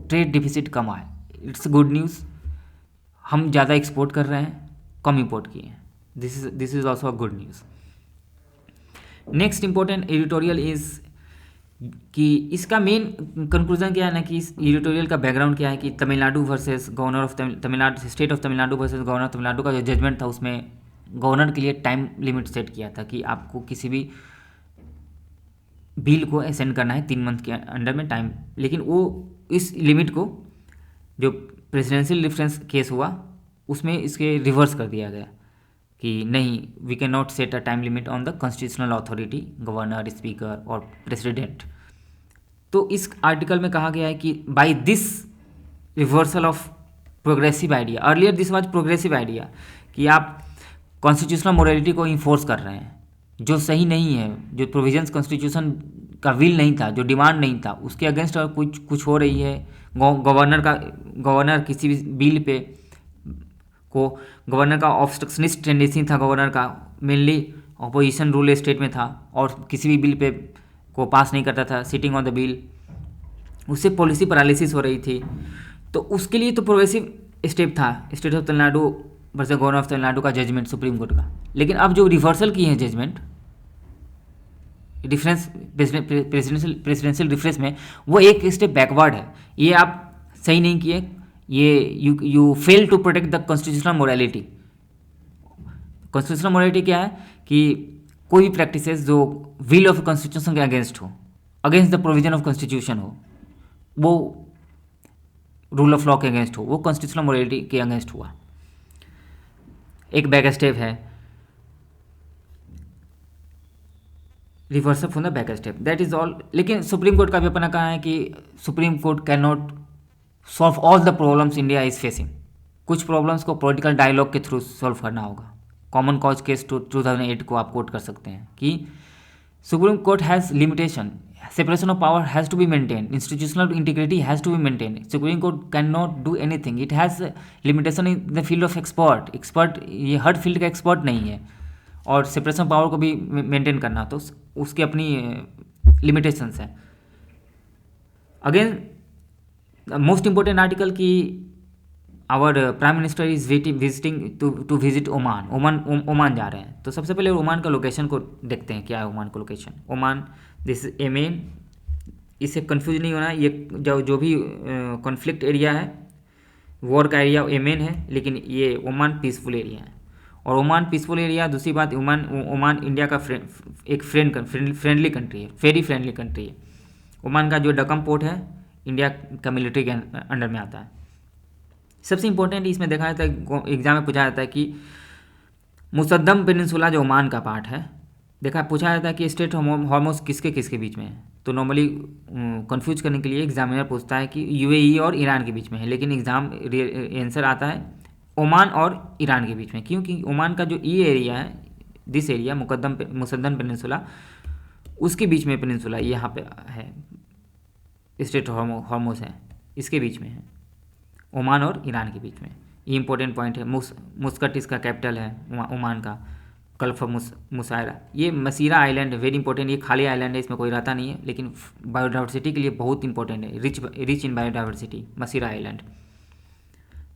ट्रेड डिफिसिट कम आया, इट्स गुड न्यूज़। हम ज़्यादा एक्सपोर्ट कर रहे हैं, कम इंपोर्ट किए हैं, this is also a good news. Next important editorial is कि इसका मेन कंक्लूजन क्या है ना, कि इस एडिटोरियल का बैकग्राउंड क्या है कि Tamil Nadu versus governor of Tamil Nadu, state of Tamil Nadu versus governor of Tamil Nadu का जो जजमेंट था, उसमें गवर्नर के लिए टाइम लिमिट सेट किया था कि आपको किसी भी बिल को सेंड करना है 3 मंथ के अंडर में टाइम। लेकिन वो इस लिमिट को, जो प्रेसिडेंशियल डिफरेंस केस हुआ उसमें इसके रिवर्स कर दिया गया कि नहीं, we can not set a time limit on the constitutional authority, governor, speaker और प्रेसिडेंट। तो इस आर्टिकल में कहा गया है कि by this reversal of progressive idea, earlier this was progressive idea, कि आप कॉन्स्टिट्यूशनल मोरालिटी को इन्फोर्स कर रहे हैं, जो सही नहीं है, जो प्रोविजंस कॉन्स्टिट्यूशन का विल नहीं था, जो डिमांड नहीं था, उसके अगेंस्ट और कुछ हो रही है। गवर्नर किसी भी बिल पे को, गवर्नर का ऑब्स्ट्रक्शनिस्ट टेंडेंसी था, गवर्नर का मेनली अपोजिशन रूल स्टेट में था और किसी भी बिल पे को पास नहीं करता था, सिटिंग ऑन द बिल, उससे पॉलिसी पैरालिसिस हो रही थी। तो उसके लिए तो प्रोग्रेसिव स्टेप था state of Tamil Nadu versus governor of Tamil Nadu का जजमेंट सुप्रीम कोर्ट का। लेकिन अब जो रिवर्सल की है जजमेंट डिफरेंस प्रेसिडेंशियल डिफरेंस में, वो एक स्टेप बैकवर्ड है। ये आप सही नहीं किए, ये you fail to protect the constitutional morality. Constitutional morality क्या है कि कोई भी प्रैक्टिसेस जो विल ऑफ कॉन्स्टिट्यूशन के अगेंस्ट हो, against the provision of constitution हो, वो रूल ऑफ लॉ के अगेंस्ट हो, वो कॉन्स्टिट्यूशनल मोरालिटी के अगेंस्ट हुआ। एक बैक स्टेप है, reversal from the back step, that is all. लेकिन सुप्रीम कोर्ट का भी अपना कहा है कि supreme court can not solve all the problems India is facing. कुछ प्रॉब्लम्स को पॉलिटिकल डायलॉग के थ्रू सॉल्व करना होगा। कॉमन कॉज केस 2008 को आप कोट कर सकते हैं कि supreme court has limitation, separation of power has to be maintained, institutional integrity has to be maintained, supreme court cannot do anything, it has limitation in the field of expert ये हर field का expert नहीं है, और separation power को भी maintain करना, तो उसकी अपनी लिमिटेशंस हैं। अगेन मोस्ट इंपॉर्टेंट आर्टिकल की our prime minister is visiting to visit Oman जा रहे हैं। तो सबसे पहले ओमान का लोकेशन को देखते हैं, क्या है ओमान का location. Oman, this is Yemen, इससे कंफ्यूज नहीं होना, ये जो भी कॉन्फ्लिक्ट एरिया है, वॉर का एरिया येमेन है, लेकिन ये ओमान पीसफुल एरिया है। और ओमान पीसफुल एरिया, दूसरी बात, ओमान इंडिया का एक फ्रेंडली कंट्री है, वेरी फ्रेंडली कंट्री है। ओमान का जो डकम पोर्ट है इंडिया का मिलिट्री के अंडर में आता है। सबसे इंपॉर्टेंट इसमें देखा जाता है, एग्जाम में पूछा जाता है कि मुसद्दम पेनिनसुला जो ओमान का पार्ट है, पूछा जाता है कि स्टेट हॉर्मोस किसके बीच में है। तो नॉर्मली कंफ्यूज करने के लिए एग्जामिनर पूछता है कि यूएई और ईरान के बीच में है, लेकिन एग्जाम आंसर आता है ओमान और ईरान के बीच में, क्योंकि ओमान का जो एरिया है, दिस एरिया मुसद्दम पेनिनसुला, उसके बीच में पेनिनसुला यहाँ पे है, स्टेट हॉर्मोस है, इसके बीच में है, ओमान और ईरान के बीच में। ये इंपॉर्टेंट पॉइंट है। मुस्कट इसका कैपिटल है ओमान का, गल्फ मुसायरा। ये मसीरा आइलैंड वेरी इंपॉर्टेंट, ये खाली आइलैंड है, इसमें कोई रहता नहीं है, लेकिन बायोडाइवर्सिटी के लिए बहुत इंपॉर्टेंट है, rich in biodiversity Masirah island.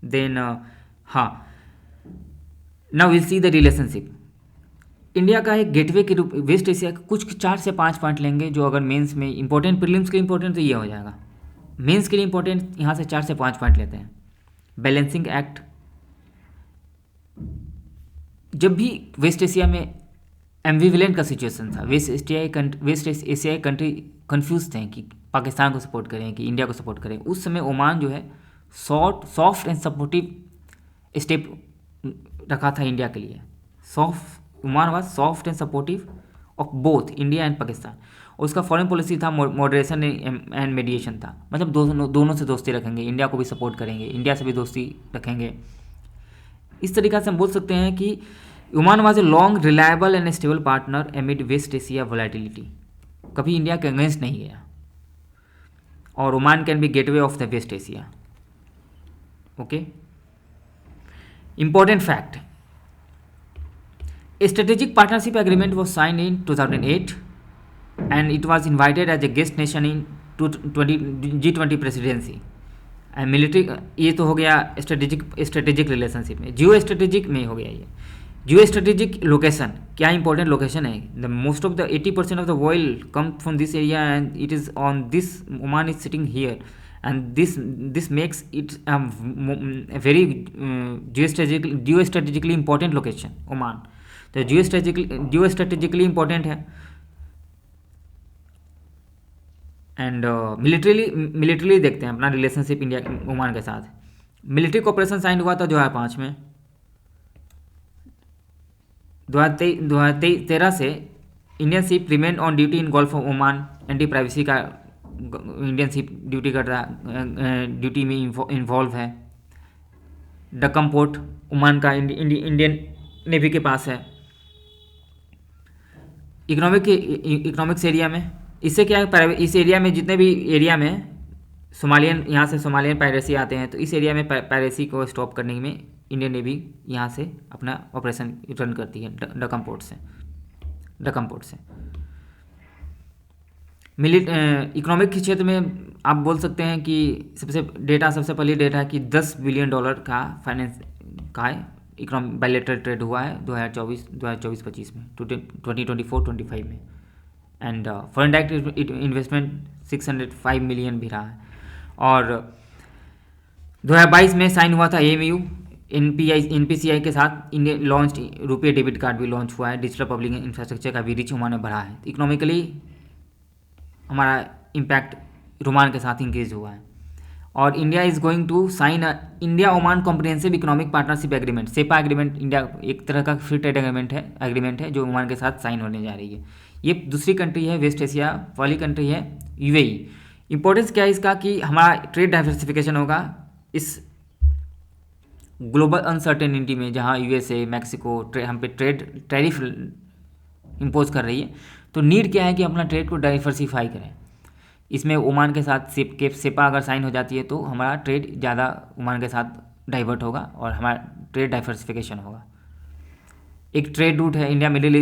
Then हाँ, now will see the relationship. India का एक गेटवे के रूप वेस्ट एशिया के कुछ 4 से 5 पॉइंट लेंगे जो अगर मेंस में इंपॉर्टेंट, प्रीलिम्स के लिए इंपॉर्टेंट तो ये हो जाएगा। मेंस के लिए इंपॉर्टेंट यहाँ से 4 से 5 पॉइंट लेते हैं। बैलेंसिंग एक्ट, जब भी वेस्ट एशिया में एम्बिवेलेंट का सिचुएशन था, वेस्ट एशियाई कंट्री कंफ्यूज थे कि पाकिस्तान को सपोर्ट करें कि इंडिया को सपोर्ट करें, उस समय ओमान जो है सॉफ्ट एंड सपोर्टिव स्टेप रखा था इंडिया के लिए। Oman was soft and supportive of both India and Pakistan. और उसका फॉरेन पॉलिसी था मॉडरेशन एंड मीडिएशन था, मतलब दोनों से दोस्ती रखेंगे, इंडिया को भी सपोर्ट करेंगे, इंडिया से भी दोस्ती रखेंगे। इस तरीक़ा से हम बोल सकते हैं कि Oman was a long reliable and stable partner amid West Asia volatility, कभी इंडिया के अगेंस्ट नहीं गया। और Oman can be gateway of the West Asia. Okay, important fact, a strategic partnership agreement was signed in 2008 and it was invited as a guest nation in G20 presidency and military। ये तो हो गया strategic relationship में। Geo strategic में हो गया ये। Geo strategic location, क्या इंपॉर्टेंट लोकेशन है? The most of the 80% of the oil come from this area and it is on this, Oman is sitting here and this makes it a very geostrategically important location, Oman. तो जियो strategically important है। And militarily देखते हैं अपना relationship India Oman के साथ। Military cooperation sign हुआ था 2005 में। 2013 से Indian ship remain on duty in gulf of Oman. Anti privacy का इंडियन शिप ड्यूटी कर रहा, ड्यूटी में इन्वॉल्व है। डक्कम पोर्ट ओमान का इंडियन नेवी के पास है। इकोनॉमिक्स एरिया में इससे क्या है, इस एरिया में जितने भी एरिया में सोमालियन, यहाँ से सोमालियन पायरेसी आते हैं, तो इस एरिया में पायरेसी को स्टॉप करने में इंडियन नेवी यहाँ से अपना ऑपरेशन रन करती है डक्कम पोर्ट से। इकोनॉमिक के क्षेत्र में आप बोल सकते हैं कि सबसे पहले डेटा है कि $10 बिलियन का फाइनेंस का है इकोनॉमिक बायलैटरल ट्रेड हुआ है 2024-25 में, 2024-25 में। And foreign direct investment 605 million भी रहा है। और 2022 में साइन हुआ था AMU NPCI के साथ। इंडिया लॉन्च रुपये डेबिट कार्ड भी लॉन्च हुआ है। डिजिटल पब्लिक इंफ्रास्ट्रक्चर का भी रीच ओमान में बढ़ा है। इकोनॉमिकली हमारा इम्पैक्ट रोमान के साथ इंक्रीज हुआ है। और India is going to sign India Oman comprehensive economic partnership agreement, CEPA agreement. India एक तरह का फ्री ट्रेड एग्रीमेंट है जो ओमान के साथ साइन होने जा रही है। ये दूसरी कंट्री है, वेस्ट एशिया वाली कंट्री है UAE। इंपॉर्टेंस क्या है इसका कि हमारा ट्रेड डाइवर्सिफिकेशन होगा इस ग्लोबल अनसर्टेनिटी में, जहाँ USA मैक्सिको हम पे टैरिफ इम्पोज कर रही है। तो नीड क्या है कि अपना ट्रेड को डाइवर्सिफाई करें। इसमें ओमान के साथ सेपा अगर साइन हो जाती है तो हमारा ट्रेड ज़्यादा ओमान के साथ डाइवर्ट होगा और हमारा ट्रेड डाइवर्सिफिकेशन होगा। एक ट्रेड रूट है India middle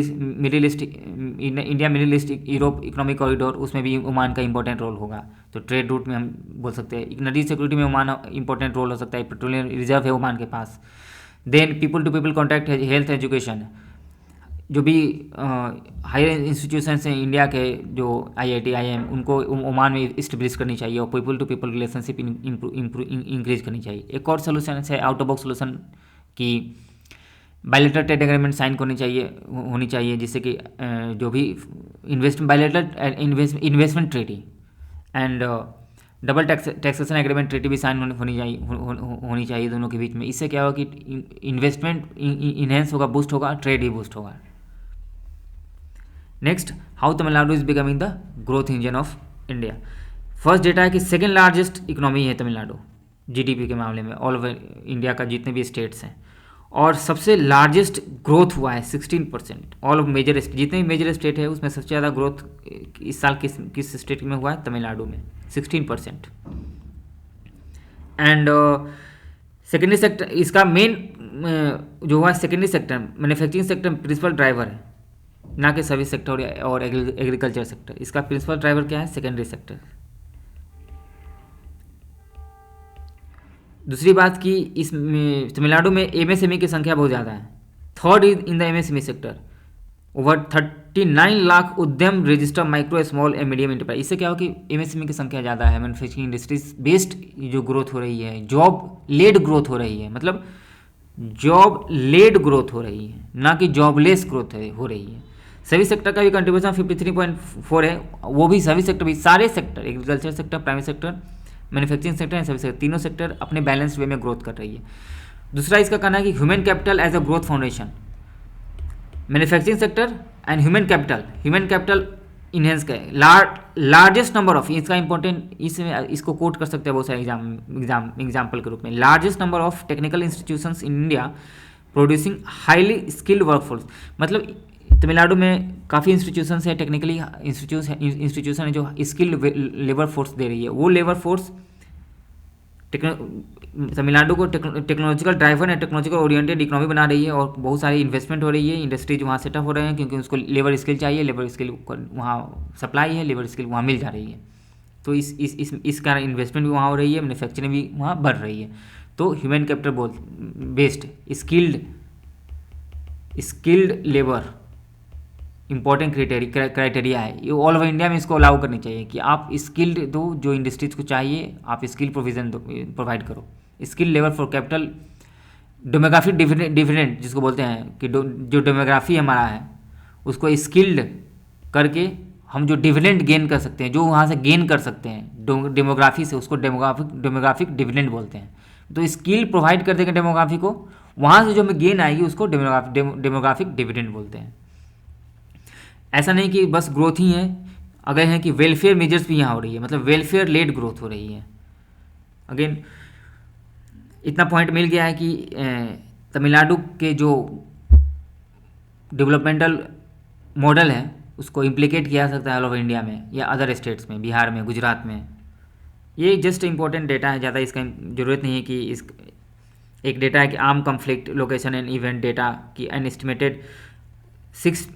east Europe economic corridor, उसमें भी ओमान का इंपॉर्टेंट रोल होगा। तो ट्रेड रूट में हम बोल सकते हैं एनर्जी सिक्योरिटी में ओमान इंपॉर्टेंट रोल हो सकता है। पेट्रोलियम रिजर्व है ओमान के पास। Then people to people contact है, हेल्थ एजुकेशन, जो भी हायर इंस्टीट्यूशंस हैं इंडिया के, जो IIT IIM, उनको ओमान में इस्टेब्लिश करनी चाहिए और people to people relationship increase करनी चाहिए। एक और सोल्यूशन है आउट ऑफ बॉक्स सोल्यूशन की बायलैटरल ट्रेड एग्रीमेंट साइन होनी चाहिए जिससे कि जो भी investment treaty and double taxation agreement treaty भी साइन होनी चाहिए दोनों के बीच में। इससे क्या होगा कि इन्वेस्टमेंट इन्हेंस होगा, बूस्ट होगा, ट्रेड ही बूस्ट होगा। Next, how Tamil Nadu is becoming the growth engine of India. First data है कि सेकेंड लार्जेस्ट इकोनॉमी है तमिलनाडु GDP के मामले में ऑल ओवर इंडिया का जितने भी स्टेट्स हैं। और सबसे लार्जेस्ट ग्रोथ हुआ है 16%। ऑल ऑफ मेजर जितने भी मेजर स्टेट है उसमें सबसे ज़्यादा ग्रोथ इस साल किस स्टेट में हुआ है? तमिलनाडु में 16%। एंड सेकेंडरी सेक्टर इसका मेन जो हुआ है, secondary sector manufacturing sector principal driver है, ना कि सर्विस सेक्टर और एग्रीकल्चर सेक्टर। इसका प्रिंसिपल ड्राइवर क्या है? Secondary sector. दूसरी बात कि इस तमिलनाडु में MSME की संख्या बहुत ज़्यादा है। Third in the MSME sector. Over 39 lakh उद्यम register micro small and medium enterprise. इससे क्या हो कि एमएसएमई की संख्या ज़्यादा है, मैन्युफैक्चरिंग इंडस्ट्रीज बेस्ड जो ग्रोथ हो रही है, जॉब लेड ग्रोथ हो रही है, मतलब जॉब लेड ग्रोथ हो रही है, ना कि जॉबलेस ग्रोथ हो रही है। सभी सेक्टर का भी कंट्रीब्यूशन 53.4 है, वो भी सभी सेक्टर भी, सारे sector, agriculture sector, private sector, manufacturing sector, सभी सेक्टर, तीनों सेक्टर अपने बैलेंस वे में ग्रोथ कर रही है। दूसरा इसका कहना है कि human capital as a growth foundation, manufacturing sector and human capital enhance का लार्जेस्ट नंबर ऑफ, इसका इंपॉर्टेंट, इसको कोट कर सकते हैं बहुत सारे एग्जाम्पल के रूप में। Largest number of technical institutions in India producing highly skilled workforce, मतलब तमिलनाडु में काफ़ी इंस्टीट्यूशंस है, टेक्निकली इंस्टीट्यूशन है जो स्किल्ड लेबर फोर्स दे रही है। वो लेबर फोर्स तमिलनाडु को technological driver and technological oriented economy बना रही है, और बहुत सारी इन्वेस्टमेंट हो रही है, इंडस्ट्रीज वहाँ सेटअप हो रहे हैं, क्योंकि उसको लेबर स्किल चाहिए, लेबर स्किल वहाँ सप्लाई है, लेबर स्किल वहाँ मिल जा रही है। तो इस कारण इन्वेस्टमेंट भी वहाँ हो रही है, मैन्युफैक्चरिंग भी वहाँ बढ़ रही है। तो human capital based skilled labour important criteria है, ये ऑल ओवर इंडिया में इसको अलाउ करनी चाहिए कि आप स्किल्ड दो, जो इंडस्ट्रीज को चाहिए आप स्किल प्रोविज़न दो, प्रोवाइड करो। Skill labour for capital, demographic dividend जिसको बोलते हैं कि जो डेमोग्राफी हमारा है उसको स्किल्ड करके हम जो डिविडेंड गेन कर सकते हैं, जो वहाँ से गेन कर सकते हैं डेमोग्राफी से, उसको डेमोग्राफिक डिविडेंड बोलते हैं। तो स्किल प्रोवाइड कर देंगे डेमोग्राफी को, वहाँ से जो हमें गेन आएगी उसको डेमोग्राफिक डिविडेंड बोलते हैं। ऐसा नहीं कि बस ग्रोथ ही है, अगर है कि वेलफेयर मेजर्स भी यहाँ हो रही है, मतलब वेलफेयर लेड ग्रोथ हो रही है। अगेन इतना पॉइंट मिल गया है कि तमिलनाडु के जो डेवलपमेंटल मॉडल है उसको इम्प्लीकेट किया जा सकता है ऑल ओवर इंडिया में या अदर स्टेट्स में, बिहार में, गुजरात में। ये जस्ट इंपॉर्टेंट डेटा है, ज़्यादा इसका ज़रूरत नहीं है कि इस एक डेटा है कि arm conflict location and event data की अनएस्टिमेटेड 6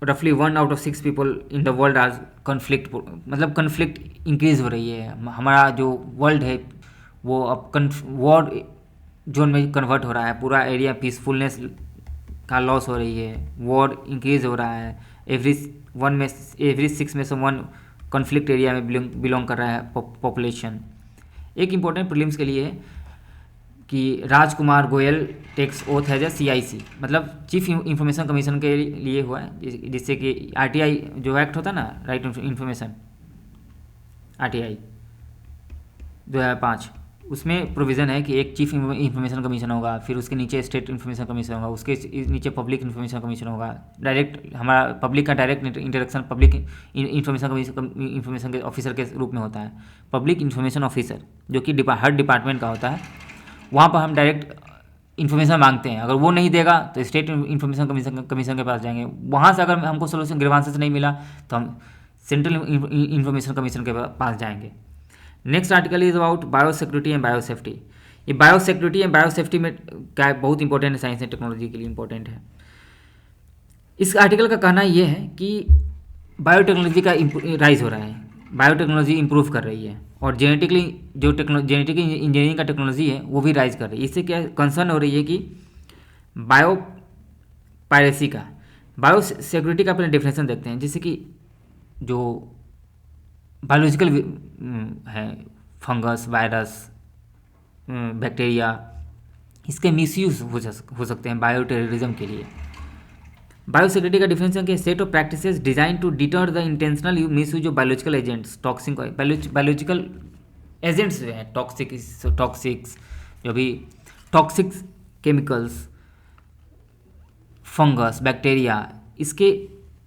रफली 1 out of 6 people in the world are conflict, मतलब कन्फ्लिक्ट इंक्रीज हो रही है। हमारा जो वर्ल्ड है वो अब वॉर जोन में कन्वर्ट हो रहा है, पूरा एरिया पीसफुलनेस का लॉस हो रही है, वॉर इंक्रीज हो रहा है, एवरी 6 में से 1 कॉन्फ्लिक्ट एरिया में बिलोंग कर रहा है पॉपुलेशन। एक इम्पोर्टेंट प्रीलिम्स के लिए है कि Rajkumar Goyal takes oath as a CIC, मतलब चीफ इंफॉर्मेशन कमीशन के लिए हुआ है, जिससे कि RTI जो एक्ट होता है ना, राइट इंफॉर्मेशन, RTI 2005, उसमें प्रोविज़न है कि एक चीफ इंफॉर्मेशन कमीशन होगा, फिर उसके नीचे स्टेट इंफॉर्मेशन कमीशन होगा, उसके नीचे पब्लिक इंफॉर्मेशन कमीशन होगा। डायरेक्ट हमारा पब्लिक का डायरेक्ट इंटरेक्शन पब्लिक इंफॉर्मेशन के ऑफिसर के रूप में होता है। पब्लिक इंफॉर्मेशन ऑफिसर जो कि हर डिपार्टमेंट का होता है, वहाँ पर हम डायरेक्ट इन्फॉर्मेशन मांगते हैं, अगर वो नहीं देगा तो स्टेट इंफॉर्मेशन कमीशन के पास जाएंगे, वहाँ से अगर हमको सोल्यूशन ग्रीवांसेस नहीं मिला तो हम सेंट्रल इंफॉर्मेशन कमीशन के पास जाएंगे। Next article is about biosecurity and biosafety. ये बायोसिक्योरिटी एंड बायोसेफ्टी में क्या बहुत इंपॉर्टेंट है, साइंस एंड टेक्नोलॉजी के लिए इंपॉर्टेंट है। इस आर्टिकल का कहना यह है कि बायोटेक्नोलॉजी का राइज हो रहा है, बायोटेक्नोलॉजी इंप्रूव कर रही है, और जेनेटिक इंजीनियरिंग का टेक्नोलॉजी है वो भी राइज कर रही है। इससे क्या कंसर्न हो रही है कि बायो पायरेसी का, बायो सिक्योरिटी का अपने डेफिनेशन देखते हैं। जैसे कि जो बायोलॉजिकल है, फंगस, वायरस, बैक्टीरिया, इसके मिसयूज हो सकते हैं बायो टेररिज्म के लिए। बायोसिक्योरिटी का डिफिनेशन के set of practices design to deter the intentional misuse of biological agents, toxic biological agents जो है, टॉक्सिक्स जो भी टॉक्सिक केमिकल्स, फंगस, बैक्टीरिया, इसके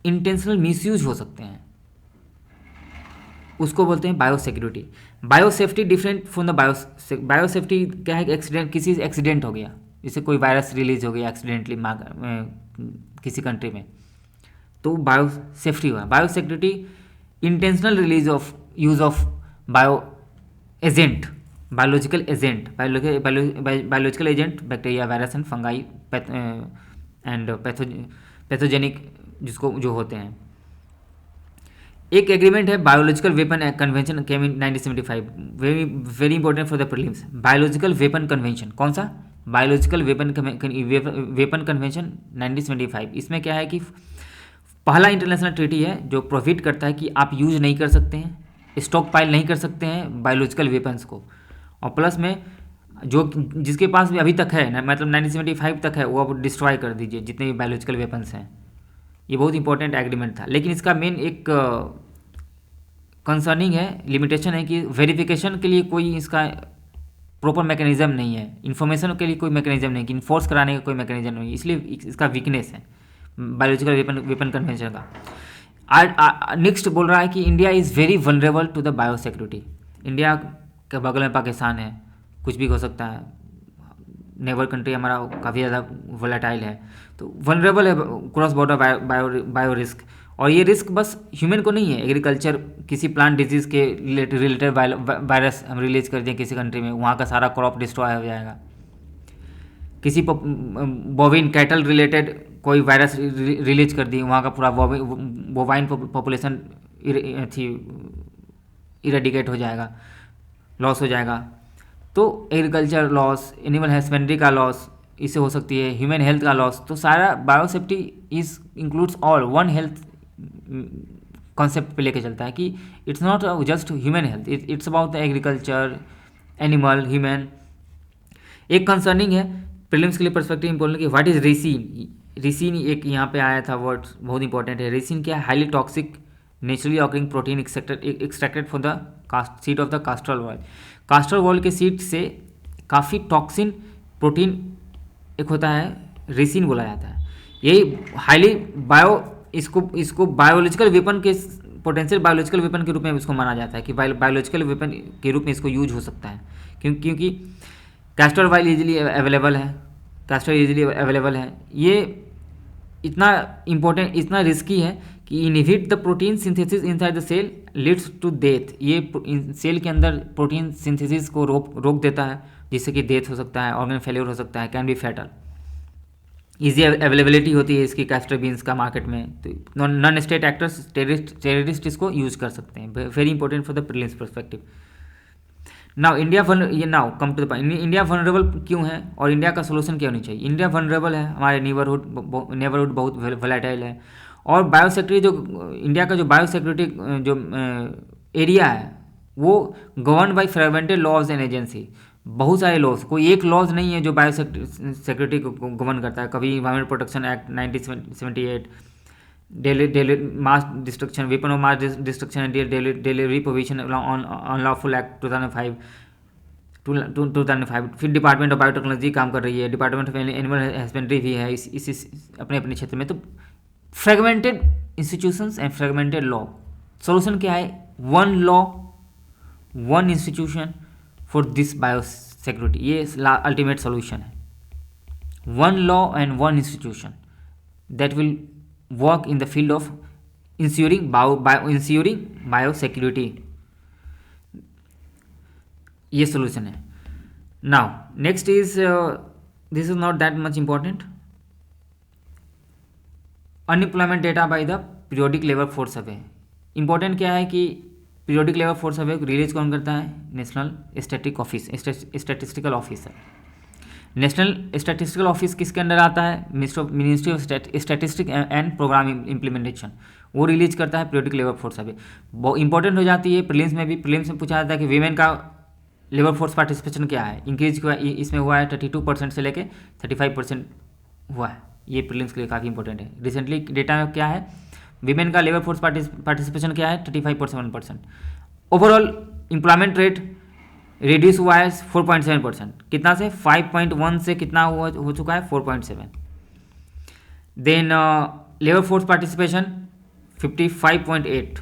इंटेंशनल मिसयूज हो सकते हैं, उसको बोलते हैं biosecurity. Biosafety different from the biosafety क्या है कि एक्सीडेंट, किसी एक्सीडेंट हो गया, जैसे कोई वायरस रिलीज हो गया एक्सीडेंटली किसी कंट्री में, तो बायोसेफ्टी हुआ। Biosecurity intentional release of use of bio agent, biological agent, bacteria, virus and fungi and pathogenic जिसको जो होते हैं। एक एग्रीमेंट है biological weapon convention came in 1975, very important for the prelims. Biological weapon convention कौन सा? Biological weapon convention 1975। इसमें क्या है कि पहला इंटरनेशनल ट्रीटी है जो प्रोहिबिट करता है कि आप यूज नहीं कर सकते हैं, स्टॉक पाइल नहीं कर सकते हैं बायोलॉजिकल वेपन्स को। और प्लस में जो जिसके पास भी अभी तक है ना, मतलब 1975 तक है, वो अब डिस्ट्रॉय कर दीजिए जितने भी बायोलॉजिकल वेपन्स हैं। ये बहुत इंपॉर्टेंट एग्रीमेंट था। लेकिन इसका मेन एक कंसर्निंग है, लिमिटेशन है कि वेरिफिकेशन के लिए कोई इसका प्रॉपर मैकेनिज्म नहीं है, इन्फॉर्मेशन के लिए कोई मैकेनिज्म नहीं, कि इन्फोर्स कराने का कोई मैकेनिज्म नहीं, इसलिए इसका वीकनेस है बायोलॉजिकल वेपन कन्वेंशन का। नेक्स्ट बोल रहा है कि India is very vulnerable to the bio security. India के बगल में पाकिस्तान है, कुछ भी हो सकता है, नेबर कंट्री हमारा काफ़ी ज़्यादा वोलेटाइल है, तो वनरेबल है क्रॉस बॉर्डर बायो रिस्क। और ये रिस्क बस ह्यूमन को नहीं है, एग्रीकल्चर, किसी प्लांट डिजीज़ के रिलेटेड वायरस हम रिलीज कर दें किसी कंट्री में, वहाँ का सारा क्रॉप डिस्ट्रॉय हो जाएगा। किसी बोविन कैटल रिलेटेड कोई वायरस रिलीज कर दी, वहाँ का पूरा बोवाइन पॉपुलेशन थी इरेडिकेट हो जाएगा, लॉस हो जाएगा। तो एग्रीकल्चर लॉस, एनिमल हस्बेंड्री का लॉस इससे हो सकती है, ह्यूमन हेल्थ का लॉस। तो सारा biosafety is includes all, one health concept पे लेके चलता है कि it's not just human health, it's about the agriculture, animal, human. एक कंसर्निंग है प्रीलिम्स के लिए पर्सपेक्टिव इंपॉर्टेंट कि व्हाट इज रेसिन। रेसिन एक यहाँ पे आया था वर्ड, बहुत इंपॉर्टेंट है। रेसिन क्या है? Highly toxic naturally occurring protein extracted from the seed of the caster oil. Caster oil के सीड से काफ़ी टॉक्सिन प्रोटीन एक होता है, रेसिन बोला जाता है। यही हाईली इसको बायोलॉजिकल वेपन के पोटेंशियल बायोलॉजिकल वेपन के रूप में इसको माना जाता है कि बायोलॉजिकल वेपन के रूप में इसको यूज हो सकता है, क्योंकि कैस्टर ऑयल ईजिली अवेलेबल है, कैस्टर ईजिली अवेलेबल है। ये इतना इम्पोर्टेंट, इतना रिस्की है कि inhibit the protein synthesis inside the cell leads to death. ये सेल के अंदर प्रोटीन सिंथेसिस को रोक देता है, जिससे कि डेथ हो सकता है, ऑर्गन फेलियर हो सकता है, can be fatal. Easy availability होती है इसकी कैस्टर बीन्स का मार्केट में, तो नॉन स्टेट एक्टर्स, टेररिस्ट इसको यूज कर सकते हैं। Very important for the prelims perspective. Now India come to the point, India vulnerable क्यों है और इंडिया का सोल्यूशन क्या होनी चाहिए। इंडिया वनरेबल है, हमारे नेबरहुड बहुत वोलेटाइल है, और बायोसिक्योरिटी जो इंडिया का जो बायोसिक्योरिटी जो एरिया है वो govern by fragmented laws and agency. बहुत सारे लॉज, कोई एक लॉज नहीं है जो बायो सिक्योरिटी को गवर्न करता है। कभी environment protection act 1978, daily mass destruction, weapon of mass destruction, delivery provision unlawful act 2005। फिर डिपार्टमेंट ऑफ बायोटेक्नोलॉजी काम कर रही है, डिपार्टमेंट ऑफ एनिमल हस्बेंड्री भी है इस अपने अपने क्षेत्र में। तो fragmented institutions and fragmented law, solution क्या है? One law, one institution for this bio security, ये अल्टीमेट सोल्यूशन है। One law and one institution that will work in the field of ensuring bio security, ये solution है। Now next is, this is not that much important, unemployment data by the periodic labour force survey. Important क्या है कि periodic labour force survey को release कौन करता है? National statistical office है। नेशनल स्टैटिस्टिकल ऑफिस किसके अंडर आता है? Ministry of statistic and programme implementation, वो रिलीज करता है पीरियोडिक लेबर फोर्स सर्वे। बहुत इंपॉर्टेंट हो जाती है प्रीलिम्स में भी। प्रीलिम्स में पूछा जाता है कि वीमेन का लेबर फोर्स पार्टिसिपेशन क्या है, इंक्रीज हुआ इसमें हुआ है 32% से लेके 35% हुआ है। ये प्रीलिम्स के लिए काफ़ी इंपॉर्टेंट है। रिसेंटली डेटा में क्या है, वीमेन का लेबर फोर्स पार्टिसिपेशन क्या है? 35.1%। ओवरऑल एम्प्लॉयमेंट रेट रिड्यूस हुआ है 4.7%, कितना से? 5.1 से कितना हो चुका है? 4.7। Then labour force participation 55.8,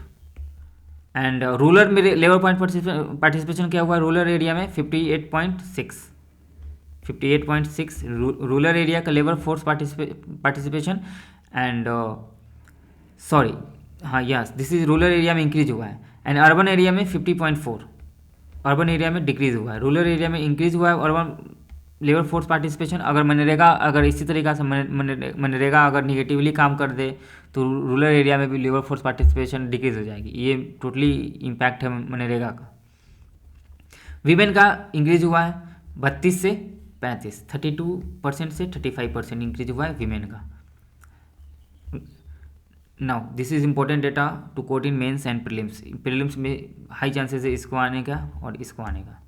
and rural में लेबर पार्टिसिपेशन क्या हुआ है? रूरल एरिया में 58.6 रूरल एरिया का labour force participation, and sorry हाँ yes this is rural area में इंक्रीज हुआ है, एंड अर्बन एरिया में 50.4, अर्बन एरिया में डिक्रीज हुआ है। रूरल एरिया में इंक्रीज हुआ है अर्बन लेबर फोर्स पार्टिसिपेशन। अगर मनरेगा अगर इसी तरीका से मनरेगा अगर निगेटिवली काम कर दे तो रूरल एरिया में भी लेबर फोर्स पार्टिसिपेशन डिक्रीज हो जाएगी। ये टोटली इम्पैक्ट है मनरेगा का। वीमेन का इंक्रीज हुआ है 32 से 35, 32% से 35% इंक्रीज हुआ है वीमेन का। Now this is important data to quote in mains and prelims. Prelims में हाई चांसेस है इसको आने का और इसको आने का।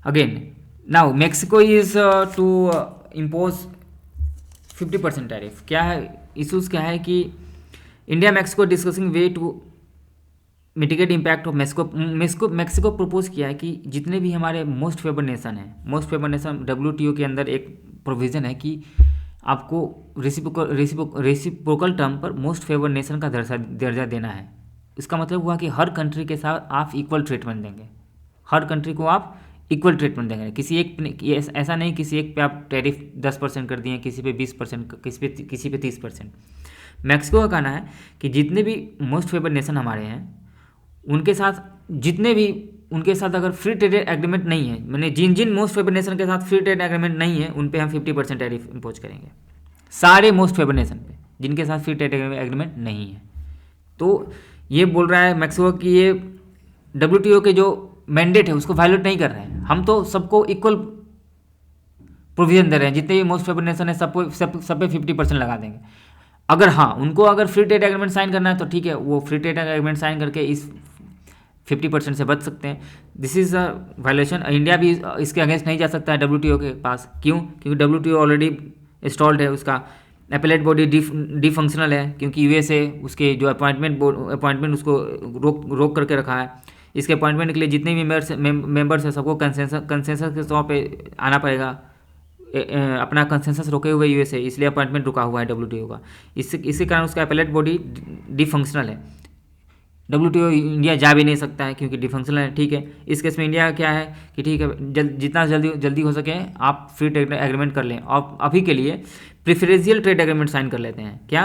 Again now Mexico is to impose 50% tariff. क्या है इशूज़, क्या है कि India Mexico discussing way to mitigate impact of Mexico propose किया है कि जितने भी हमारे मोस्ट फेवर नेशन हैं, मोस्ट फेवर नेशन WTO के अंदर एक प्रोविज़न है कि आपको रेसिप्रोकल टर्म पर मोस्ट फेवर नेशन का दर्जा देना है। इसका मतलब हुआ कि हर कंट्री के साथ आप इक्वल ट्रीटमेंट देंगे, हर कंट्री को आप इक्वल ट्रीटमेंट देंगे। किसी एक ऐसा नहीं किसी एक पे आप टैरिफ 10% कर दिए, किसी पे 20%, किसी पे 30%। मैक्सिको का कहना है कि जितने भी मोस्ट फेवर नेशन हमारे हैं उनके साथ अगर फ्री ट्रेड एग्रीमेंट नहीं है, मैंने जिन जिन मोस्ट फेवर नेशन के साथ फ्री ट्रेड एग्रीमेंट नहीं है उन पे हम 50% टैरिफ इम्पोज करेंगे, सारे मोस्ट फेवर नेशन पे जिनके साथ फ्री ट्रेड एग्रीमेंट नहीं है। तो ये बोल रहा है मैक्सिको कि ये WTO के जो मैंडेट है उसको वायलेट नहीं कर रहे हैं, हम तो सबको इक्वल प्रोविजन दे रहे हैं, जितने भी मोस्ट फेवर नेशन है सब पे 50% लगा देंगे। अगर हाँ उनको अगर फ्री ट्रेड एग्रीमेंट साइन करना है तो ठीक है, वो फ्री ट्रेड एग्रीमेंट साइन करके इस 50% से बच सकते हैं। This is a violation. India भी इसके अगेंस्ट नहीं जा सकता है WTO के पास। क्यों? क्योंकि WTO ऑलरेडी इंस्टॉल्ड है, उसका अपीलेट बॉडी डिफंक्शनल है, क्योंकि USA उसके जो अपॉइंटमेंट उसको रोक करके रखा है। इसके अपॉइंटमेंट के लिए जितने भी मेंबर्स हैं सबको कंसेंसस के तौर पे आना पड़ेगा। अपना कंसेंसस रोके हुए USA, इसलिए अपॉइंटमेंट रुका हुआ है WTO का। इसके कारण उसका अपीलेट बॉडी डिफंक्शनल है। WTO इंडिया जा भी नहीं सकता है क्योंकि डिफंक्शनल है। ठीक है, इस केस में इंडिया क्या है कि ठीक है जितना जल्दी हो सके आप फ्री ट्रेड एग्रीमेंट कर लें, और अभी के लिए प्रेफरेंशियल ट्रेड एग्रीमेंट साइन कर लेते हैं। क्या?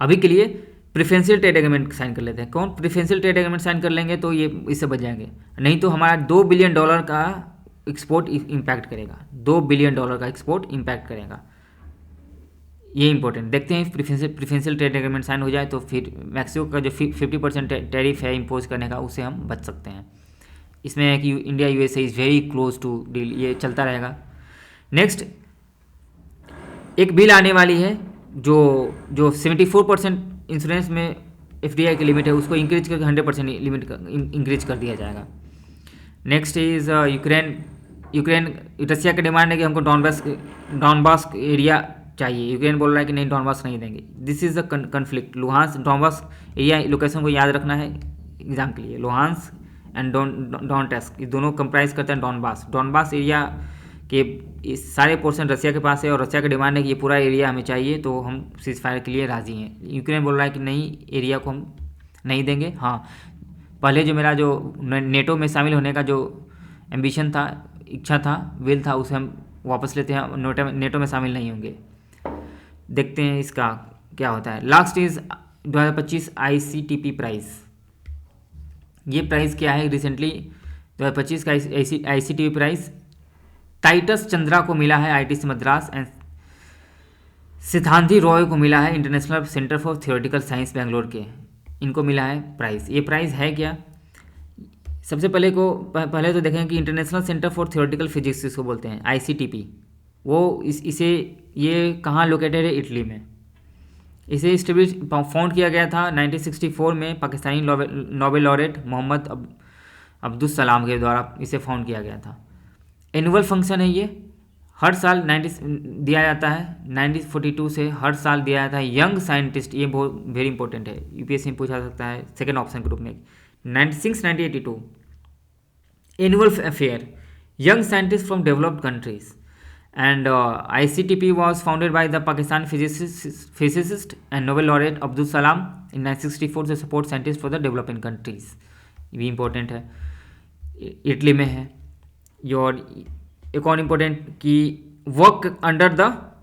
अभी के लिए प्रेफरेंशियल ट्रेड एग्रीमेंट साइन कर लेते हैं। कौन? प्रेफरेंशियल ट्रेड एग्रीमेंट साइन कर लेंगे तो ये इससे बच जाएंगे, नहीं तो हमारा $2 बिलियन का एक्सपोर्ट इम्पैक्ट करेगा। $2 बिलियन का एक्सपोर्ट इम्पैक्ट करेगा। ये इंपॉर्टेंट देखते हैं। प्रेफरेंशियल ट्रेड एग्रीमेंट साइन हो जाए तो फिर मैक्सिको का जो 50% टैरिफ है इम्पोज करने का, उससे हम बच सकते हैं। इसमें है कि India USA is very close to deal, ये चलता रहेगा। नेक्स्ट एक बिल आने वाली है जो 74% इंश्योरेंस में FDI की लिमिट है उसको इंक्रीज करके 100% लिमिट इंक्रीज कर दिया जाएगा। नेक्स्ट इज़ यूक्रेन रसिया की डिमांड है कि हमको डॉनबास एरिया चाहिए। यूक्रेन बोल रहा है कि नहीं डॉनबास नहीं देंगे। This is the conflict. Luhansk Donbas area location को याद रखना है एग्जाम के लिए। लुहांस एंड डोनेट्स्क ये दोनों कंप्राइज करते हैं डॉनबास एरिया के सारे पोर्शन रसिया के पास है, और रसिया की डिमांड है कि ये पूरा एरिया हमें चाहिए, तो हम सीज फायर के लिए राज़ी हैं। यूक्रेन बोल रहा है कि नहीं एरिया को हम नहीं देंगे। हाँ, पहले जो मेरा जो नेटो में शामिल होने का जो एम्बिशन था, इच्छा था, विल था, उसे हम वापस लेते हैं, नेटो में शामिल नहीं होंगे। देखते हैं इसका क्या होता है। Last is 2025 ICTP prize. ये प्राइज़ क्या है? रिसेंटली 2025 का ICTP प्राइज़ टाइटस चंद्रा को मिला है ITC मद्रास, एंड सिद्धांति रॉय को मिला है international centre for theoretical science Bangalore के। इनको मिला है प्राइज़। ये प्राइज़ है क्या? सबसे पहले तो देखें कि international centre for theoretical physics इसको बोलते हैं ICTP। वो इसे ये कहाँ लोकेटेड है? इटली में। इसे स्टेब्लिश फाउंड किया गया था 1964 में पाकिस्तानी नोबेल लॉरेट मोहम्मद अब्दुल सलाम के द्वारा इसे फाउंड किया गया था। एनुअल फंक्शन है ये, हर साल दिया जाता है। 1942 से हर साल दिया जाता है। यंग साइंटिस्ट, ये बहुत वेरी इंपॉर्टेंट है, UPSC में पूछा सकता है सेकेंड ऑप्शन ग्रुप में। 1982 annual fair young scientist from developed countries, and ICTP was founded by the Pakistan physicist and Nobel laureate Abdul Salam in 1964 to support scientists for the developing countries। ये भी important है, Italy में है। और एक और important कि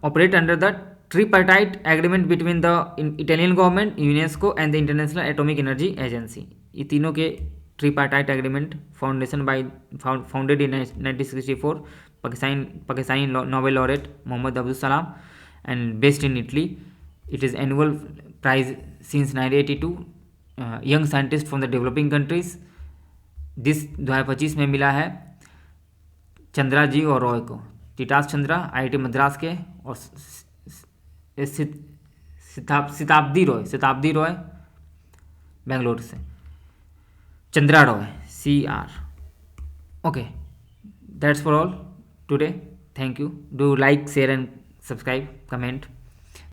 operate under the tripartite agreement between the Italian government, UNESCO and the international atomic energy agency. ये तीनों के tripartite agreement founded in 1964, Pakistani Nobel laureate Mohammad Abdul Salam, and based in Italy. It is annual prize since 1982. Young scientists from the developing countries. This 2025 में मिला है चंद्रा जी और रॉय को। Titas Chandra IIT Madras के, और शताब्दी रॉय बेंगलोर से। Chandra Roy, CR। Okay, that's for all today. Thank you. Do like, share and subscribe, comment.